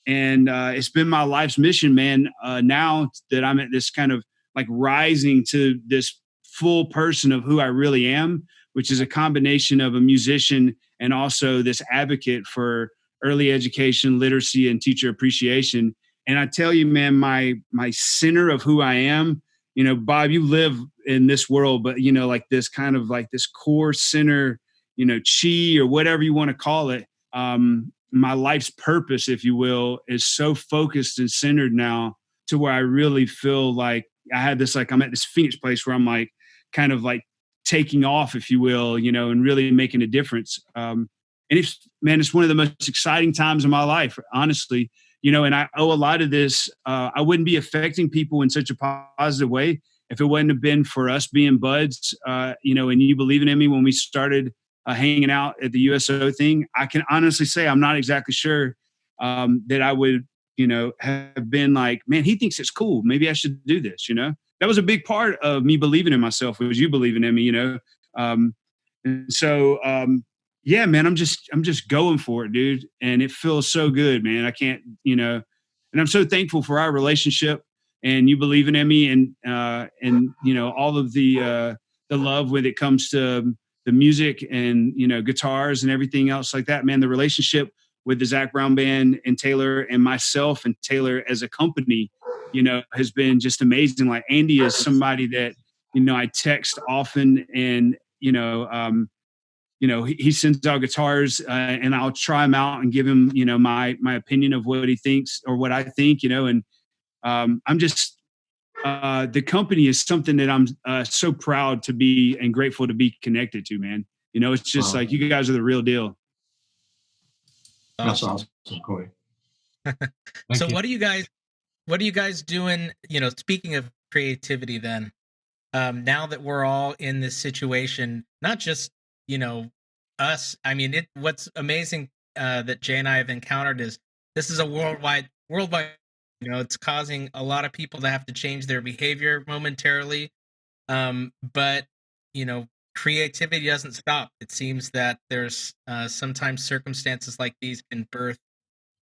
And it's been my life's mission, man. Now that I'm at this kind of like rising to this full person of who I really am, which is a combination of a musician and also this advocate for early education, literacy, and teacher appreciation. And I tell you, man, my center of who I am, you know, Bob, you live in this world, but, you know, like this kind of like this core center, you know, chi or whatever you want to call it. My life's purpose, if you will, is so focused and centered now to where I really feel like I had this, like I'm at this Phoenix place where I'm like kind of like taking off, if you will, you know, and really making a difference. And it's, man, it's one of the most exciting times of my life, honestly, you know, and I owe a lot of this. I wouldn't be affecting people in such a positive way if it wouldn't have been for us being buds, you know, and you believing in me when we started hanging out at the USO thing. I can honestly say I'm not exactly sure that I would, you know, have been like, man, he thinks it's cool. Maybe I should do this, you know? That was a big part of me believing in myself, was you believing in me, you know? And so, yeah, man, I'm just going for it, dude. And it feels so good, man. I can't, you know, and I'm so thankful for our relationship and you believing in me and, you know, all of the love when it comes to the music and, you know, guitars and everything else like that, man. The relationship with the Zac Brown Band and Taylor and myself and Taylor as a company, you know, has been just amazing. Like Andy is somebody that, you know, I text often and, you know, he sends out guitars and I'll try them out and give him, you know, my opinion of what he thinks or what I think, you know, and I'm just, the company is something that I'm so proud to be and grateful to be connected to, man. You know, it's just like, you guys are the real deal. That's awesome, Coy. So what are you guys doing, you know, speaking of creativity then, now that we're all in this situation, not just, you know, us, I mean, what's amazing that Jay and I have encountered is this is a worldwide, you know, it's causing a lot of people to have to change their behavior momentarily. But, you know, creativity doesn't stop. It seems that there's sometimes circumstances like these can birth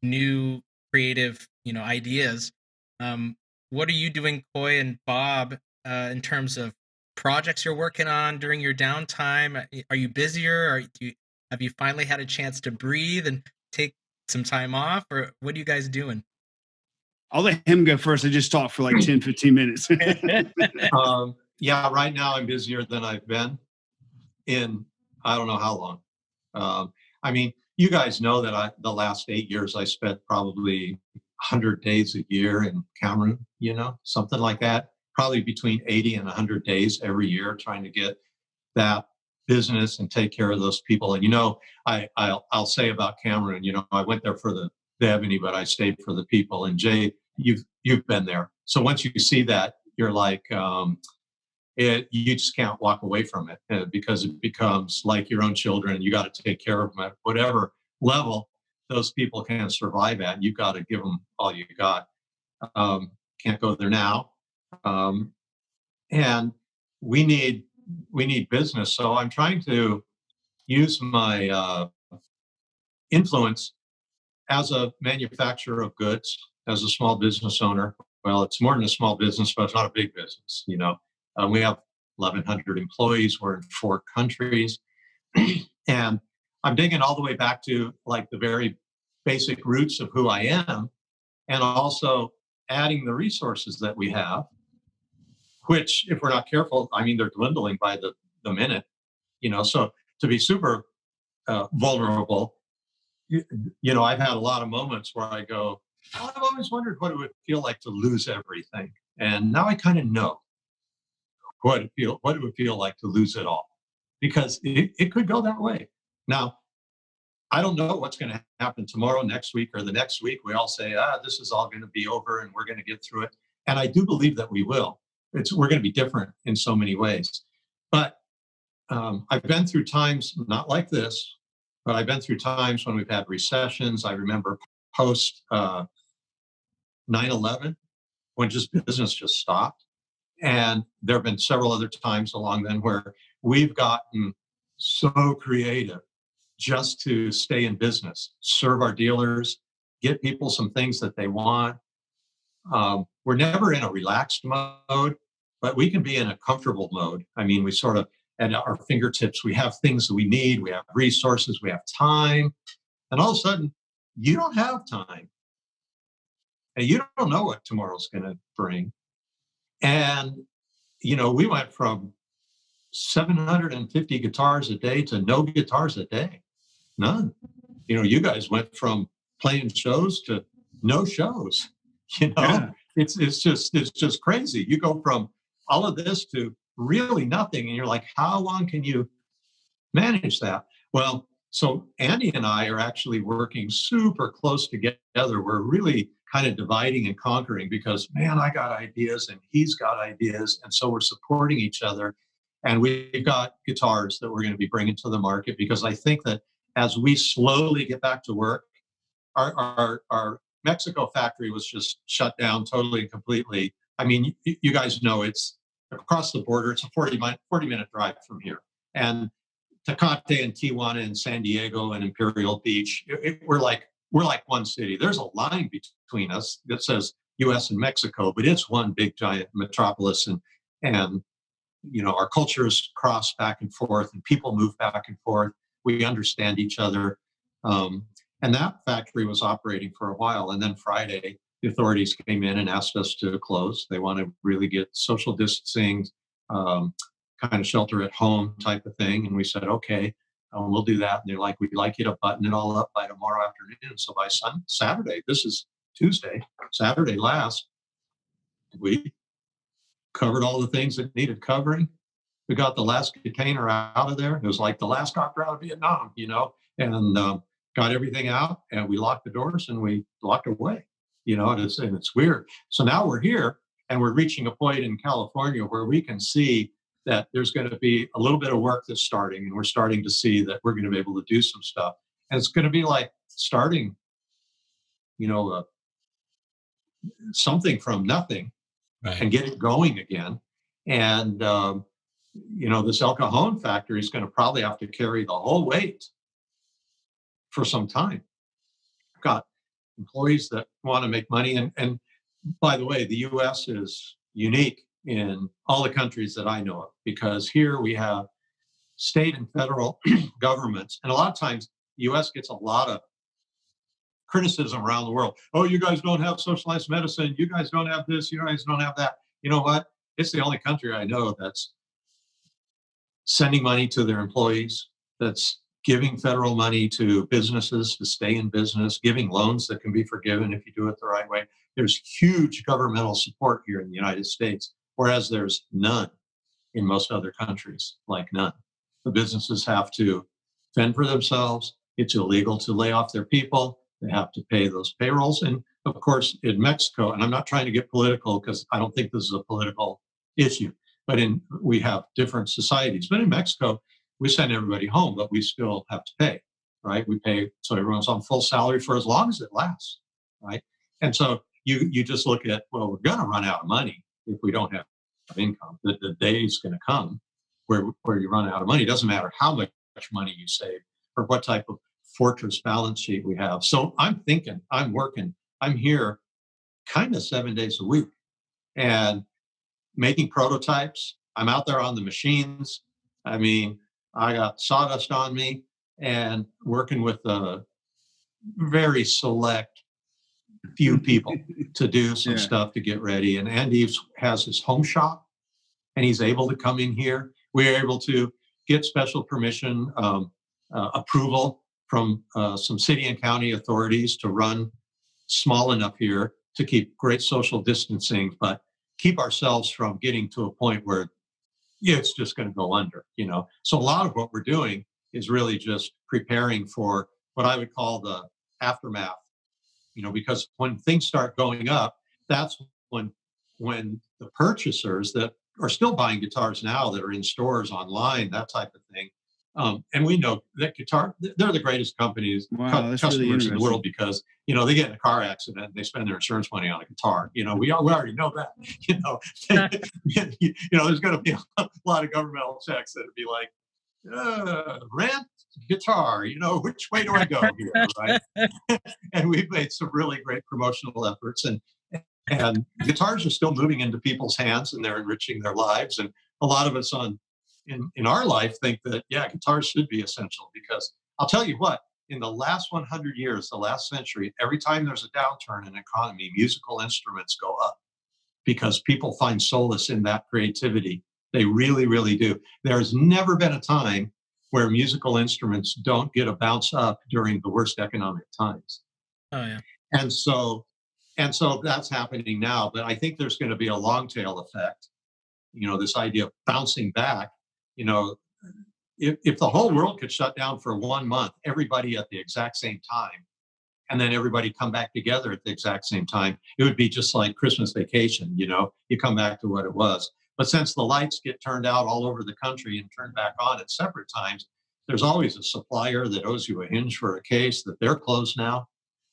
new creative, you know, ideas. What are you doing, Coy and Bob, in terms of projects you're working on during your downtime? Are you busier? Have you finally had a chance to breathe and take some time off, or what are you guys doing? I'll let him go first. I just talked for like 10, 15 minutes. Yeah, right now I'm busier than I've been in I don't know how long. I mean, you guys know that the last 8 years I spent probably 100 days a year in Cameroon, you know, something like that. Probably between 80 and 100 days every year trying to get that business and take care of those people. And, you know, I'll say about Cameroon, you know, I went there for the Ebony, but I stayed for the people. And Jay, you've been there. So once you see that, you're like, you just can't walk away from it because it becomes like your own children. You got to take care of them at whatever level those people can survive at. You've got to give them all you got. Can't go there now. And we need business. So I'm trying to use my influence as a manufacturer of goods, as a small business owner. Well, it's more than a small business, but it's not a big business. You know, we have 1,100 employees. We're in 4 countries. And I'm digging all the way back to like the very basic roots of who I am, and also adding the resources that we have, which, if we're not careful, I mean, they're dwindling by the minute, you know. So to be super vulnerable, you know, I've had a lot of moments where I go, oh, I've always wondered what it would feel like to lose everything. And now I kind of know what it would feel like to lose it all, because it could go that way. Now, I don't know what's going to happen tomorrow, next week, or the next week. We all say, this is all going to be over and we're going to get through it. And I do believe that we will. We're going to be different in so many ways. But I've been through times not like this, but I've been through times when we've had recessions. I remember post 9/11, when business just stopped. And there have been several other times along then where we've gotten so creative just to stay in business, serve our dealers, get people some things that they want. We're never in a relaxed mode, but we can be in a comfortable mode. I mean, we sort of, at our fingertips, we have things that we need, we have resources, we have time. And all of a sudden, you don't have time. And you don't know what tomorrow's going to bring. And, we went from 750 guitars a day to no guitars a day. None. You guys went from playing shows to no shows. Yeah. It's just crazy. You go from all of this to really nothing, and you're like, how long can you manage that? Well, so Andy and I are actually working super close together. We're really kind of dividing and conquering because, man, I got ideas and he's got ideas, and so we're supporting each other. And we've got guitars that we're going to be bringing to the market because I think that as we slowly get back to work, our Mexico factory was just shut down totally and completely. I mean, you guys know it's across the border. It's a 40-minute drive from here. And Tecate and Tijuana and San Diego and Imperial Beach, we're like one city. There's a line between us that says U.S. and Mexico, but it's one big giant metropolis. And our cultures cross back and forth, and people move back and forth. We understand each other. And that factory was operating for a while. And then Friday, the authorities came in and asked us to close. They want to really get social distancing, kind of shelter at home type of thing. And we said, okay, we'll do that. And they're like, we'd like you to button it all up by tomorrow afternoon. So by Saturday, this is Tuesday, Saturday last, we covered all the things that needed covering. We got the last container out of there. It was like the last doctor out of Vietnam, and got everything out, and we locked the doors and we locked away, and it's weird. So now we're here and we're reaching a point in California where we can see that there's going to be a little bit of work that's starting, and we're starting to see that we're going to be able to do some stuff. And it's going to be like starting, something from nothing, Right. and get it going again. And, this El Cajon factory is going to probably have to carry the whole weight for some time. I've got employees that want to make money. And by the way, the U.S. is unique in all the countries that I know of, because here we have state and federal governments. And a lot of times the U.S. gets a lot of criticism around the world. Oh, you guys don't have socialized medicine. You guys don't have this. You guys don't have that. You know what? It's the only country I know that's sending money to their employees, that's giving federal money to businesses to stay in business, giving loans that can be forgiven if you do it the right way. There's huge governmental support here in the United States, whereas there's none in most other countries, like none. The businesses have to fend for themselves. It's illegal to lay off their people. They have to pay those payrolls. And of course, in Mexico, and I'm not trying to get political because I don't think this is a political issue, but we have different societies. But in Mexico, we send everybody home, but we still have to pay, right? We pay, so everyone's on full salary for as long as it lasts, right? And so you just look at, well, we're going to run out of money if we don't have income. The day is going to come where you run out of money. It doesn't matter how much money you save or what type of fortress balance sheet we have. So I'm thinking, I'm working, I'm here kind of 7 days a week and making prototypes. I'm out there on the machines. I mean, I got sawdust on me and working with a very select few people to do some stuff to get ready. And Andy has his home shop and he's able to come in here. We're able to get special permission, approval from some city and county authorities to run small enough here to keep great social distancing, but keep ourselves from getting to a point where it's just going to go under, So a lot of what we're doing is really just preparing for what I would call the aftermath, because when things start going up, that's when the purchasers that are still buying guitars now that are in stores online, that type of thing, And we know that guitar, they're the greatest companies, Wow, that's customers really in the interesting. world because, you know, they get in a car accident and they spend their insurance money on a guitar. You know, we already know that, you know, you know, there's going to be a lot of governmental checks that would be like, rent guitar, you know, which way do I go here, right? And we've made some really great promotional efforts, and guitars are still moving into people's hands and they're enriching their lives. And a lot of us in our life think that, yeah, guitars should be essential, because I'll tell you what, in the last 100 years, the last century, every time there's a downturn in economy, musical instruments go up because people find solace in that creativity. They really, really do. There's never been a time where musical instruments don't get a bounce up during the worst economic times. Oh yeah. And so that's happening now. But I think there's going to be a long tail effect. You know, this idea of bouncing back, you know, if the whole world could shut down for 1 month, everybody at the exact same time, and then everybody come back together at the exact same time, it would be just like Christmas vacation. You know, you come back to what it was. But since the lights get turned out all over the country and turned back on at separate times, there's always a supplier that owes you a hinge for a case that they're closed now.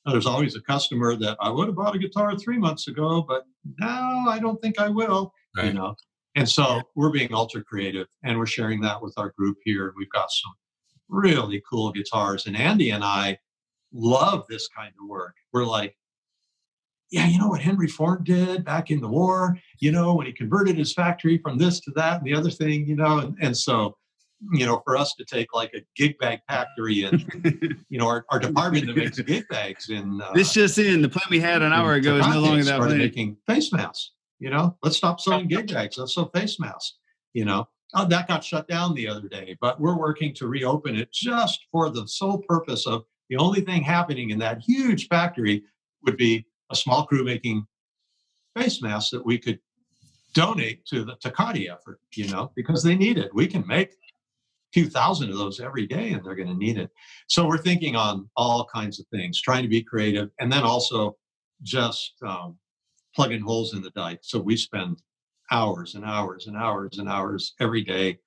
There's always a customer that I would have bought a guitar 3 months ago, but now I don't think I will, Right. you know. And so we're being ultra creative, and we're sharing that with our group here. We've got some really cool guitars, and Andy and I love this kind of work. We're like, yeah, you know what Henry Ford did back in the war, you know, when he converted his factory from this to that and the other thing, you know, and so, you know, for us to take like a gig bag factory and, you know, our department that makes gig bags in This just in, the plant we had an hour ago is no longer that started plant. making face masks. You know, let's stop selling gig bags. Let's sell face masks. You know, that got shut down the other day, but we're working to reopen it just for the sole purpose of the only thing happening in that huge factory would be a small crew making face masks that we could donate to the Takati effort, you know, because they need it. We can make 2,000 of those every day and they're going to need it. So we're thinking on all kinds of things, trying to be creative, and then also just plugging holes in the dike. So we spend hours and hours and hours and hours every day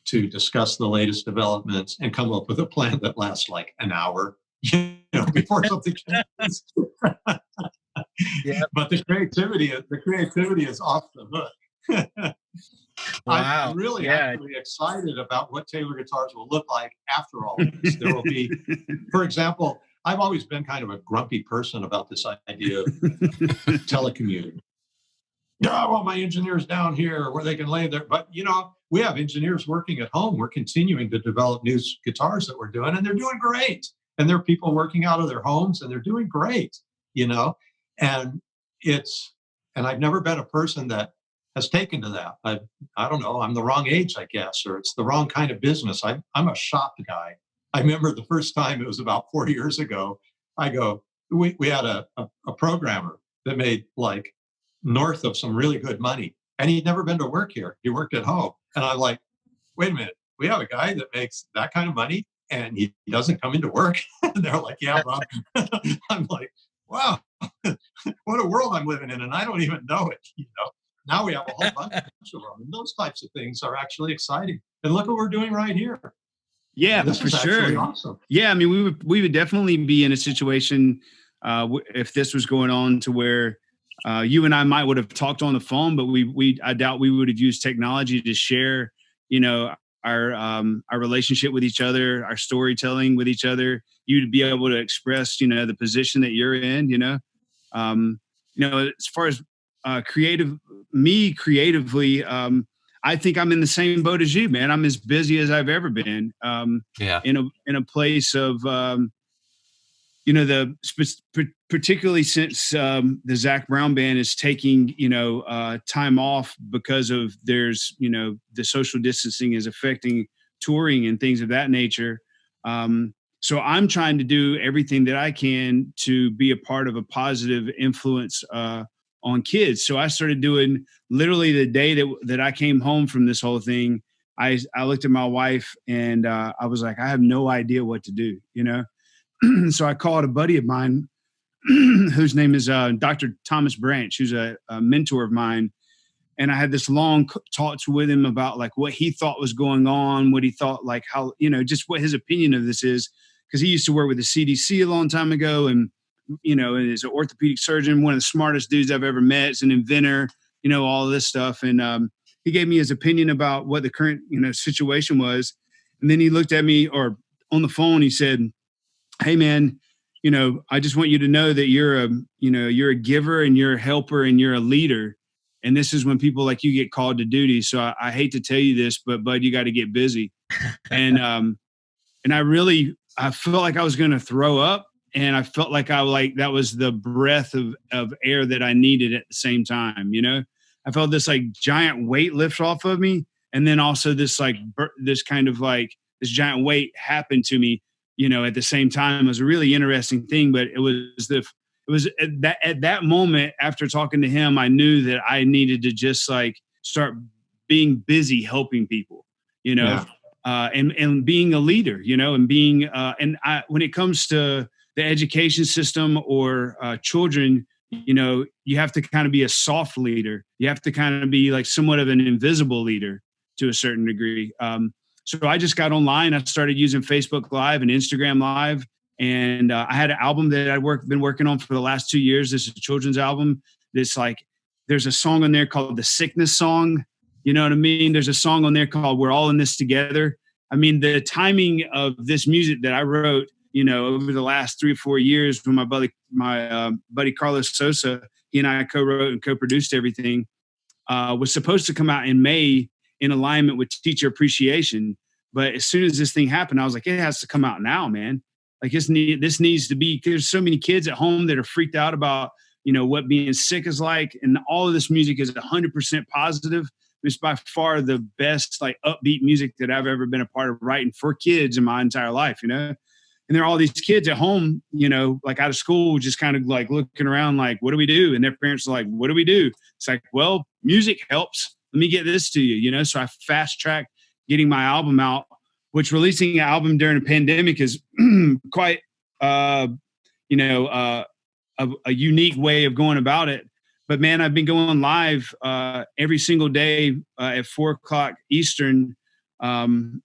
to discuss the latest developments and come up with a plan that lasts like an hour, you know, before something changes. Yeah. But the creativity is off the hook. Wow. I'm really actually excited about what Taylor guitars will look like after all of this. There will be, for example, I've always been kind of a grumpy person about this idea of telecommuting. Yeah, I want my engineers down here where they can lay there. But, you know, we have engineers working at home. We're continuing to develop new guitars that we're doing, and they're doing great. And there are people working out of their homes, and they're doing great, you know. And I've never been a person that has taken to that. I don't know, I'm the wrong age, I guess, or it's the wrong kind of business. I'm a shop guy. I remember the first time, it was about 4 years ago, we had a programmer that made like north of some really good money, and he'd never been to work here. He worked at home. And I'm like, wait a minute, we have a guy that makes that kind of money and he doesn't come into work? And they're like, yeah, Bob. I'm like, wow, what a world I'm living in, and I don't even know it, you know. Now we have a whole bunch of them, and those types of things are actually exciting. And look what we're doing right here. Yeah, This for is actually sure. awesome. Yeah, I mean, we would definitely be in a situation if this was going on to where you and I would have talked on the phone, but I doubt we would have used technology to share, you know, our relationship with each other, our storytelling with each other. You'd be able to express, you know, the position that you're in, you know. As far as creatively, I think I'm in the same boat as you, man. I'm as busy as I've ever been. In a place of, particularly since the Zac Brown Band is taking, time off because of the social distancing is affecting touring and things of that nature. So I'm trying to do everything that I can to be a part of a positive influence on kids. So I started doing literally the day that I came home from this whole thing. I looked at my wife and I was like, I have no idea what to do, you know? So I called a buddy of mine whose name is Dr. Thomas Branch, who's a mentor of mine. And I had this long talks with him about like what he thought was going on, what he thought, like how, just what his opinion of this is. Cause he used to work with the CDC a long time ago. And, and is an orthopedic surgeon, one of the smartest dudes I've ever met. Is an inventor, all of this stuff. And he gave me his opinion about what the current, situation was. And then he looked at me, or on the phone, he said, "Hey man, I just want you to know that you're a giver and you're a helper and you're a leader. And this is when people like you get called to duty. So I hate to tell you this, but bud, you got to get busy." And I felt like I was going to throw up, and I felt like that was the breath of air that I needed at the same time. I felt this like giant weight lift off of me. And then also this like, this kind of like this giant weight happened to me, at the same time. It was a really interesting thing, but it was at that moment after talking to him, I knew that I needed to just like start being busy helping people, Yeah. and being a leader, and being, when it comes to the education system or children, you have to kind of be a soft leader. You have to kind of be like somewhat of an invisible leader to a certain degree. So I just got online. I started using Facebook Live and Instagram Live. And I had an album that I'd been working on for the last 2 years. This is a children's album. There's a song on there called The Sickness Song. You know what I mean? There's a song on there called We're All in This Together. I mean, the timing of this music that I wrote, over the last 3 or 4 years when my buddy Carlos Sosa, he and I co-wrote and co-produced everything, was supposed to come out in May in alignment with Teacher Appreciation. But as soon as this thing happened, I was like, it has to come out now, man. Like this needs to be, there's so many kids at home that are freaked out about, what being sick is like. And all of this music is 100% positive. It's by far the best, like upbeat music that I've ever been a part of writing for kids in my entire life, And there are all these kids at home, like out of school, just kind of like looking around like, what do we do? And their parents are like, what do we do? It's like, well, music helps. Let me get this to you, So I fast tracked getting my album out, which releasing an album during a pandemic is quite, a unique way of going about it. But man, I've been going live every single day at 4:00 Eastern, Monday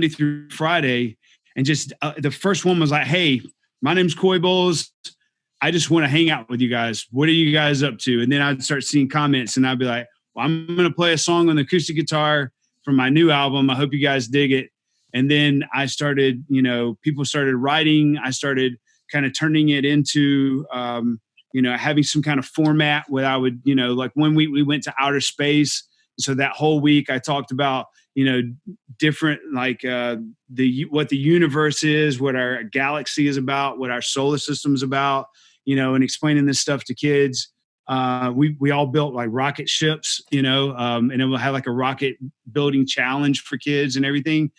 through Friday. And just the first one was like, "Hey, my name's Coy Bowles. I just want to hang out with you guys. What are you guys up to?" And then I'd start seeing comments and I'd be like, "Well, I'm going to play a song on the acoustic guitar from my new album. I hope you guys dig it." And then I started, people started writing. I started kind of turning it into, having some kind of format where I would, like 1 week we went to outer space. So that whole week I talked about, different, like what the universe is, what our galaxy is about, what our solar system is about, and explaining this stuff to kids. We all built like rocket ships, and it will have like a rocket building challenge for kids and everything.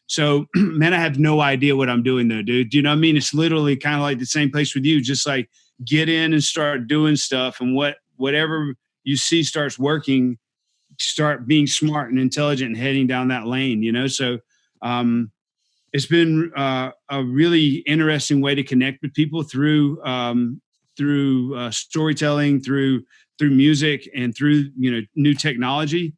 So, man, I have no idea what I'm doing though, dude. Do you know what I mean? It's literally kind of like the same place with you. Just like get in and start doing stuff, and whatever you see starts working, start being smart and intelligent and heading down that lane, So, it's been a really interesting way to connect with people through storytelling, through music, and through new technology.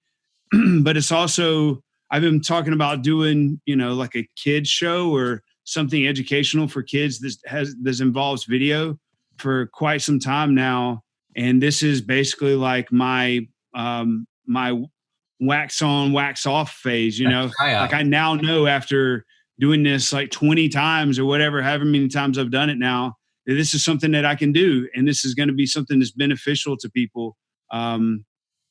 But it's also, I've been talking about doing like a kids show or something educational for kids that involves video for quite some time now. And this is basically like my wax on, wax off phase, like I now know after doing this like 20 times or whatever, however many times I've done it now, that this is something that I can do. And this is going to be something that's beneficial to people.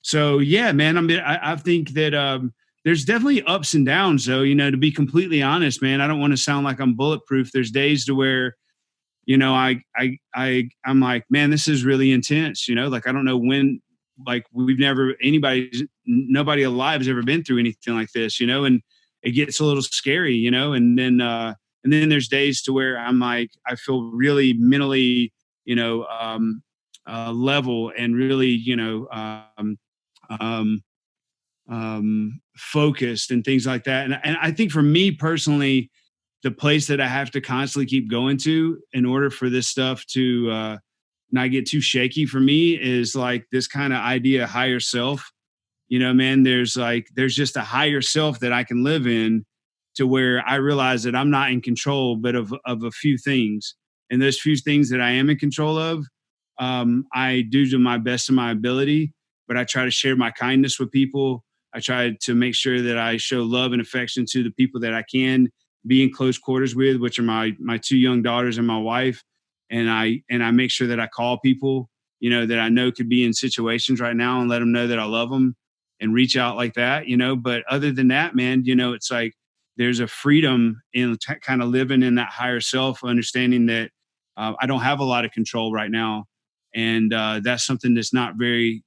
So yeah, man, I think that, there's definitely ups and downs though, to be completely honest, man. I don't want to sound like I'm bulletproof. There's days to where, I'm like, man, this is really intense, like, I don't know when, like nobody alive has ever been through anything like this, and it gets a little scary, and then there's days to where I'm like, I feel really mentally, level and really, focused and things like that. And I think for me personally, the place that I have to constantly keep going to in order for this stuff to not get too shaky for me is like this kind of idea of higher self. You know, man, there's just a higher self that I can live in, to where I realize that I'm not in control, but of a few things. And those few things that I am in control of, I do to my best of my ability, but I try to share my kindness with people. I try to make sure that I show love and affection to the people that I can be in close quarters with, which are my two young daughters and my wife. And I make sure that I call people, you know, that I know could be in situations right now, and let them know that I love them, and reach out like that, you know. But other than that, man, you know, it's like there's a freedom in kind of living in that higher self, understanding that I don't have a lot of control right now. And that's something that's not very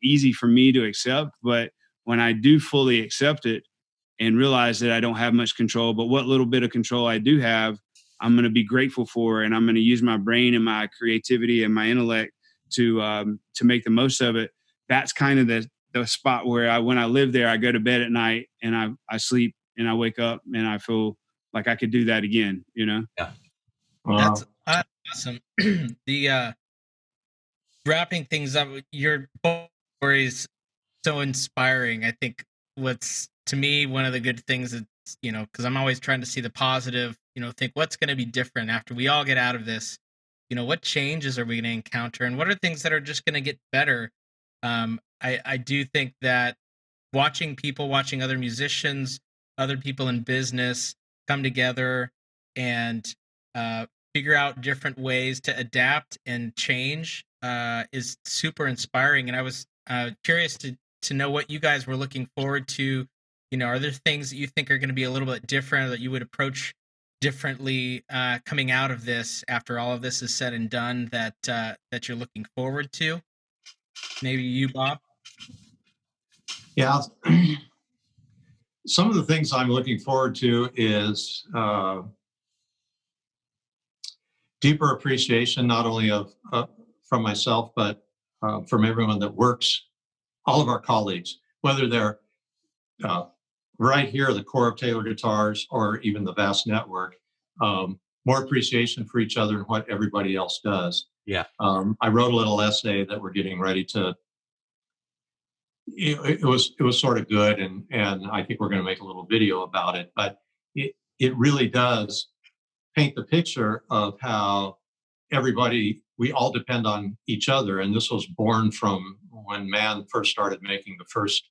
easy for me to accept. But when I do fully accept it and realize that I don't have much control, but what little bit of control I do have, I'm going to be grateful for, and I'm going to use my brain and my creativity and my intellect to make the most of it. That's kind of the spot where when I live there, I go to bed at night and I sleep and I wake up and I feel like I could do that again, you know? Yeah. That's awesome. The wrapping things up, your stories so inspiring. I think what's, to me, one of the good things is, you know, because I'm always trying to see the positive, you know, think what's going to be different after we all get out of this. You know, what changes are we going to encounter, and what are things that are just going to get better? I do think that watching other musicians, other people in business come together and figure out different ways to adapt and change is super inspiring. And I was curious to know what you guys were looking forward to. You know, are there things that you think are going to be a little bit different, or that you would approach differently coming out of this, after all of this is said and done, that you're looking forward to? Maybe you, Bob? Yeah. Some of the things I'm looking forward to is deeper appreciation, not only of from myself, but from everyone that works, all of our colleagues, whether they're right here, the core of Taylor Guitars, or even the vast network. More appreciation for each other and what everybody else does. Yeah. I wrote a little essay that we're getting ready to. It was sort of good, and I think we're going to make a little video about it. But it really does paint the picture of how we all depend on each other, and this was born from when man first started making the first,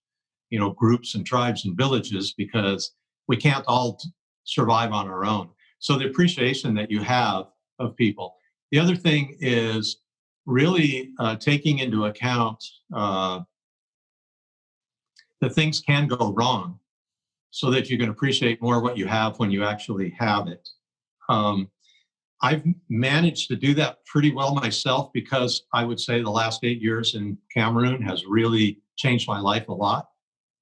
you know, groups and tribes and villages, because we can't all survive on our own. So the appreciation that you have of people. The other thing is really taking into account that things can go wrong, so that you can appreciate more what you have when you actually have it. I've managed to do that pretty well myself, because I would say the last 8 years in Cameroon has really changed my life a lot.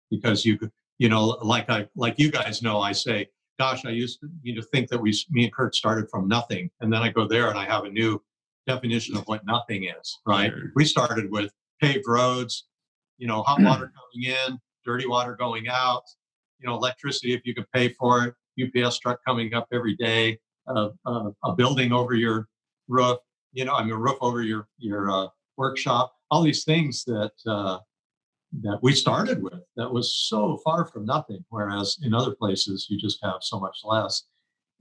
Because you know, like you guys know, I say, gosh, I used to think that me and Kurt started from nothing, and then I go there and I have a new definition of what nothing is. Right? Sure. We started with paved roads, you know, hot water coming in, dirty water going out, you know, electricity if you could pay for it, UPS truck coming up every day, a building over your roof, you know, I mean, a roof over your workshop, all these things that we started with, that was so far from nothing. Whereas in other places, you just have so much less.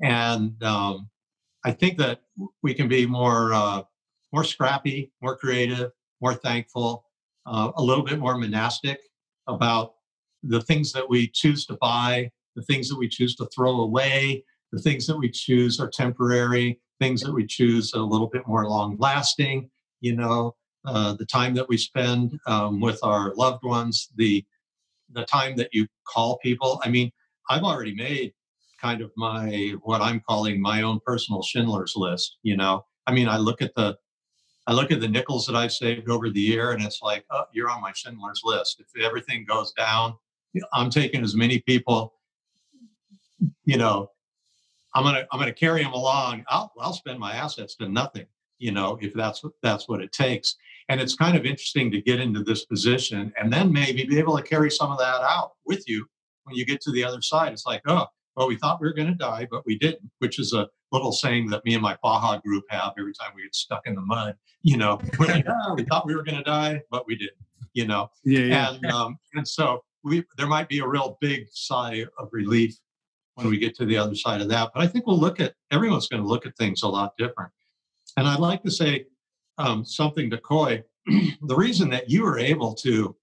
And I think that we can be more scrappy, more creative, more thankful, a little bit more monastic about the things that we choose to buy, the things that we choose to throw away, the things that we choose are temporary, things that we choose are a little bit more long lasting, you know, the time that we spend with our loved ones, the time that you call people. I mean, I've already made kind of what I'm calling my own personal Schindler's List, you know. I mean, I look at the nickels that I've saved over the year, and it's like, oh, you're on my Schindler's List. If everything goes down, I'm taking as many people, you know, I'm gonna carry them along. I'll spend my assets to nothing, you know, if that's what it takes. And it's kind of interesting to get into this position and then maybe be able to carry some of that out with you when you get to the other side. It's like, oh, well, we thought we were going to die, but we didn't, which is a little saying that me and my Baja group have every time we get stuck in the mud. We're like, we thought we were going to die, but we didn't. Yeah. And so there might be a real big sigh of relief when we get to the other side of that. But I think everyone's going to look at things a lot different. And I'd like to say something to Coy. The reason that you were able to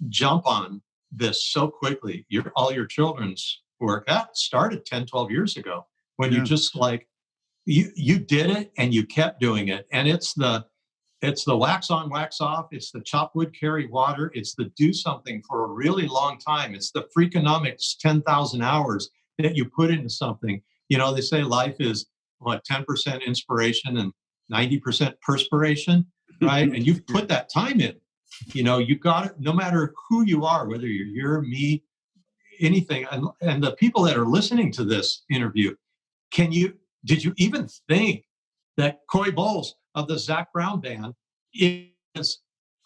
jump on this so quickly, all your children's work, that started 10, 12 years ago when you just you did it and you kept doing it. And it's the wax on, wax off. It's the chop wood, carry water. It's the do something for a really long time. It's the Freakonomics 10,000 hours that you put into something. They say life is 10% inspiration and 90% perspiration, right? And you've put that time in. You got it, no matter who you are, whether you're me, anything. And the people that are listening to this interview, did you even think that Coy Bowles of the Zac Brown Band is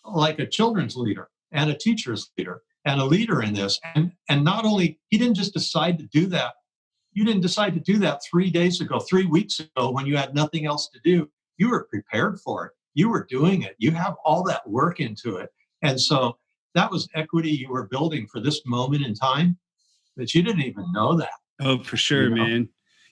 like a children's leader and a teacher's leader and a leader in this? And not only, he didn't just decide to do that. You didn't decide to do that 3 days ago, 3 weeks ago, when you had nothing else to do. You were prepared for it. You were doing it. You have all that work into it. And so that was equity you were building for this moment in time that you didn't even know that. Oh, for sure, man.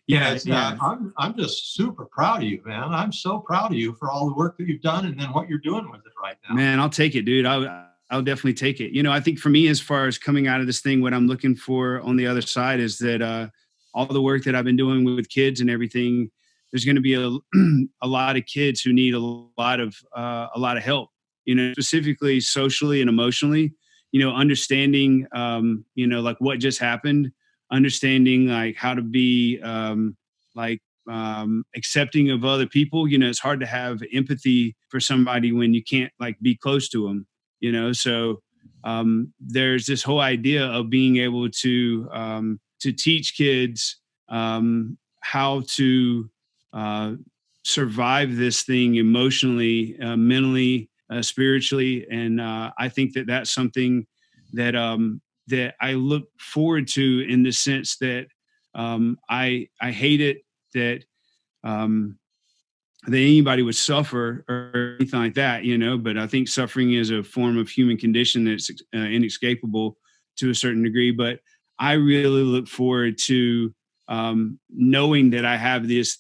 Yeah. I'm just super proud of you, man. I'm so proud of you for all the work that you've done and then what you're doing with it right now. Man, I'll take it, dude. I'll definitely take it. I think for me, as far as coming out of this thing, what I'm looking for on the other side is that all the work that I've been doing with kids and everything, there's going to be a lot of kids who need a lot of help, specifically socially and emotionally, understanding, like what just happened, understanding like how to be accepting of other people. It's hard to have empathy for somebody when you can't like be close to them, so there's this whole idea of being able to teach kids how to survive this thing emotionally, mentally, spiritually. And I think that that's something that that I look forward to, in the sense that I hate it that that anybody would suffer or anything like that, but I think suffering is a form of human condition that's inescapable to a certain degree. But I really look forward to knowing that I have this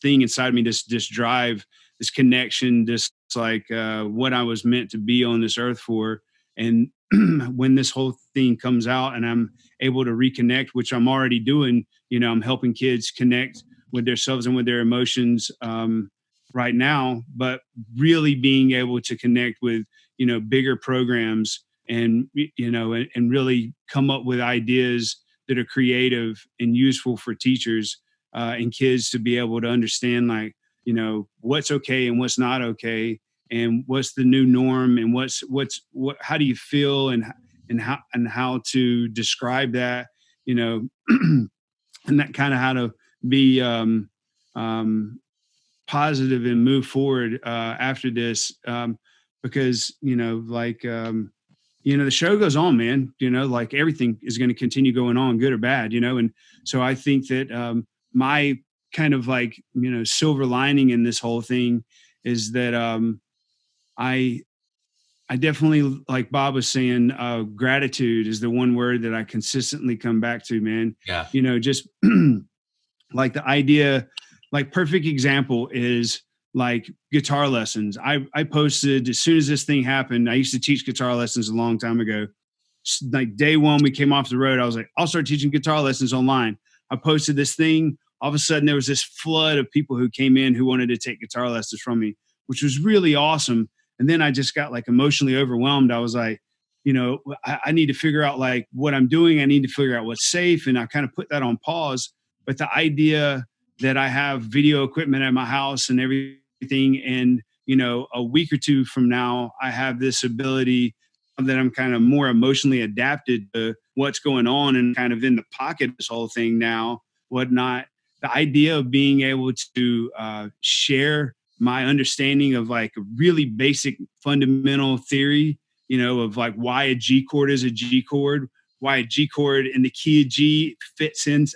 thing inside me, this drive, this connection, this like what I was meant to be on this earth for. And when this whole thing comes out and I'm able to reconnect, which I'm already doing, I'm helping kids connect with themselves and with their emotions right now, but really being able to connect with, bigger programs and, and really come up with ideas that are creative and useful for teachers and kids to be able to understand, like, what's okay and what's not okay, and what's the new norm, and how do you feel, and how to describe that, and that kind of how to be positive and move forward after this, because the show goes on, man. Like everything is going to continue going on, good or bad, and so I think that my kind of like silver lining in this whole thing is that I definitely, like Bob was saying, gratitude is the one word that I consistently come back to, man. Yeah. Just like the idea, like perfect example is like guitar lessons. I posted, as soon as this thing happened, I used to teach guitar lessons a long time ago. Like day one, we came off the road, I was like, I'll start teaching guitar lessons online. I posted this thing. All of a sudden there was this flood of people who came in who wanted to take guitar lessons from me, which was really awesome. And then I just got like emotionally overwhelmed. I was like, I need to figure out like what I'm doing. I need to figure out what's safe. And I kind of put that on pause. But the idea that I have video equipment at my house and everything, and, a week or two from now, I have this ability that I'm kind of more emotionally adapted to what's going on and kind of in the pocket of this whole thing now, whatnot. The idea of being able to share my understanding of like a really basic fundamental theory, of like why a G chord is a G chord, why a G chord in the key of G fits in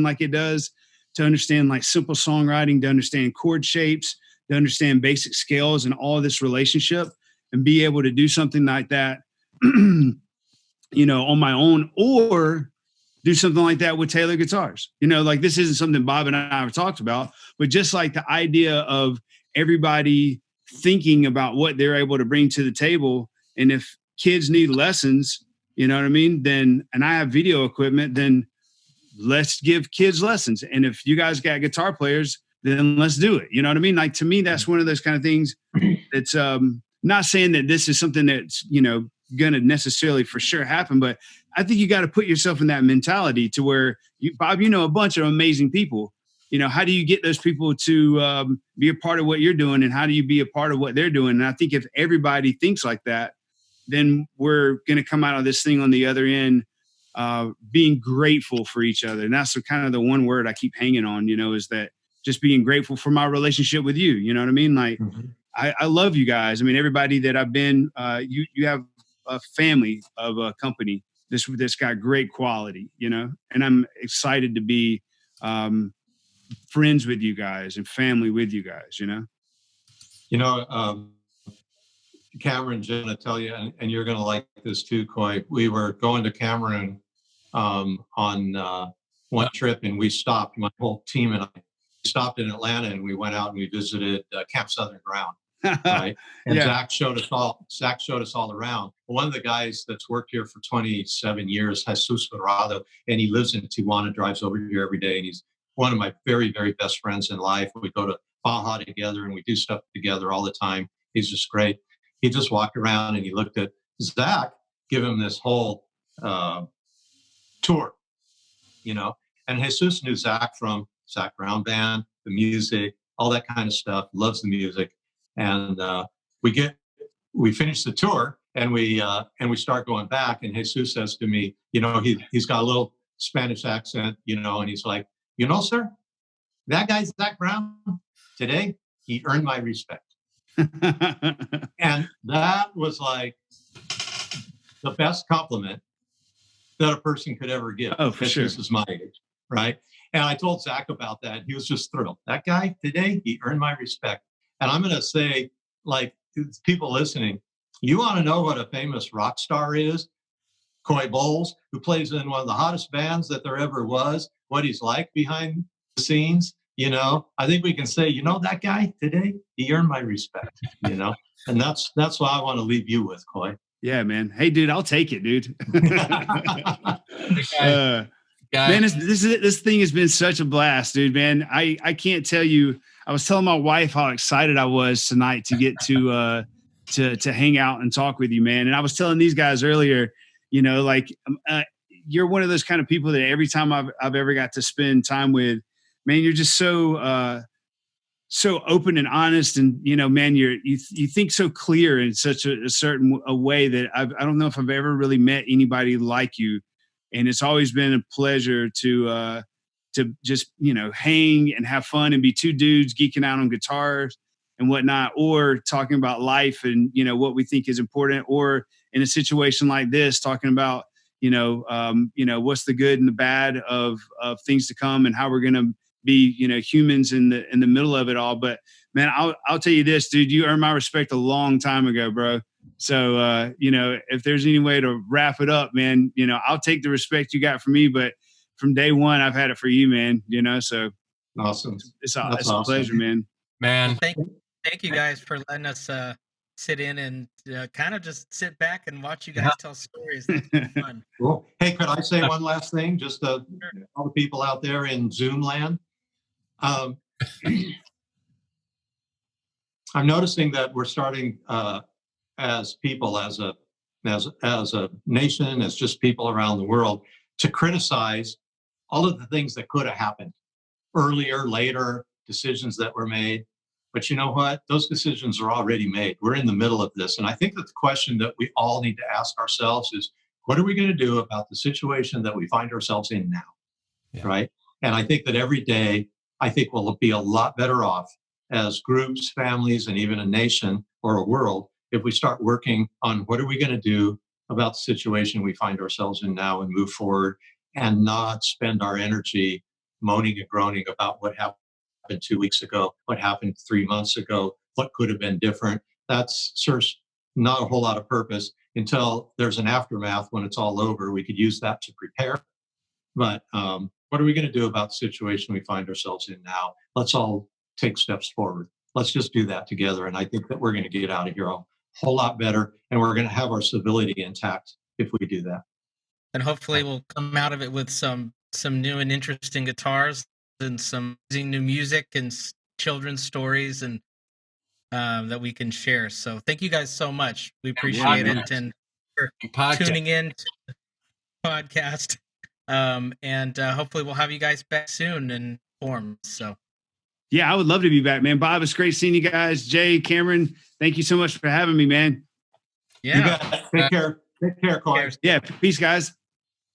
like it does, to understand like simple songwriting, to understand chord shapes, to understand basic scales and all of this relationship, and be able to do something like that, on my own, or do something like that with Taylor guitars. Like this isn't something Bob and I have talked about, but just like the idea of everybody thinking about what they're able to bring to the table. And if kids need lessons, you know what I mean? Then, and I have video equipment, then let's give kids lessons. And if you guys got guitar players, then let's do it. You know what I mean? Like, to me, that's one of those kind of things that's not saying that this is something that's, going to necessarily for sure happen, but I think you got to put yourself in that mentality to where Bob, a bunch of amazing people. How do you get those people to be a part of what you're doing, and how do you be a part of what they're doing? And I think if everybody thinks like that, then we're going to come out of this thing on the other end being grateful for each other. And that's kind of the one word I keep hanging on, is that just being grateful for my relationship with you. You know what I mean? Like, I love you guys. I mean, everybody that I've been, you have a family of a company that's got great quality, and I'm excited to be friends with you guys and family with you guys, Cameron's going to tell you, and you're going to like this too, Coy. We were going to Cameron on one trip, and we stopped, my whole team and I stopped in Atlanta, and we went out and we visited Camp Southern Ground. Right. And Yeah. Zac showed us all around. One of the guys that's worked here for 27 years, Jesus Dorado, and he lives in Tijuana, drives over here every day. And he's one of my very, very best friends in life. We go to Baja together and we do stuff together all the time. He's just great. He just walked around and he looked at Zac, give him this whole tour, and Jesus knew Zac from Zac Brown Band, the music, all that kind of stuff, loves the music. And we finish the tour and we start going back, and Jesus says to me, he's got a little Spanish accent, and he's like, sir, that guy's Zac Brown. Today, he earned my respect. And that was like the best compliment that a person could ever give. Oh, for sure. This is my age, right? And I told Zac about that. He was just thrilled. That guy today, he earned my respect. And I'm going to say, like, people listening, you want to know what a famous rock star is? Coy Bowles, who plays in one of the hottest bands that there ever was, what he's like behind the scenes. I think we can say, that guy today, he earned my respect, and that's what I want to leave you with, Coy. Yeah, man. Hey, dude, I'll take it, dude. Man, this thing has been such a blast, dude, man. I can't tell you. I was telling my wife how excited I was tonight to get to hang out and talk with you, man. And I was telling these guys earlier, you're one of those kind of people that every time I've ever got to spend time with, man, you're just so open and honest, and man, you think so clear in such a certain way that I don't know if I've ever really met anybody like you. And it's always been a pleasure to just, hang and have fun and be two dudes geeking out on guitars and whatnot, or talking about life and, what we think is important, or in a situation like this, talking about, what's the good and the bad of things to come and how we're going to be, humans in the middle of it all. But man, I'll tell you this, dude, you earned my respect a long time ago, bro. So, if there's any way to wrap it up, man, I'll take the respect you got from me, but from day one, I've had it for you, man, so. Awesome. It's a pleasure, man. Well, thank you guys for letting us sit in and kind of just sit back and watch you guys tell stories. That's been fun. Cool. Hey, could I say one last thing? Just all the people out there in Zoom land. I'm noticing that we're starting as people, as a nation, as just people around the world, to criticize all of the things that could have happened earlier, later, decisions that were made. But you know what? Those decisions are already made. We're in the middle of this. And I think that the question that we all need to ask ourselves is, what are we going to do about the situation that we find ourselves in now? Yeah. Right? And I think that every day, we'll be a lot better off as groups, families, and even a nation or a world if we start working on what are we going to do about the situation we find ourselves in now and move forward and not spend our energy moaning and groaning about what happened 2 weeks ago, what happened 3 months ago, what could have been different. That serves not a whole lot of purpose until there's an aftermath when it's all over. We could use that to prepare. But what are we going to do about the situation we find ourselves in now? Let's all take steps forward. Let's just do that together. And I think that we're going to get out of here a whole lot better. And we're going to have our civility intact if we do that. And hopefully we'll come out of it with some new and interesting guitars and some new music and children's stories and that we can share. So thank you guys so much. We appreciate it and for tuning in to the podcast. And hopefully we'll have you guys back soon in form. So yeah, I would love to be back, man. Bob, it's great seeing you guys. Jay, Cameron, thank you so much for having me, man. Yeah. Take care. Take care, Coy. Yeah, peace, guys.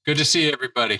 Good to see everybody.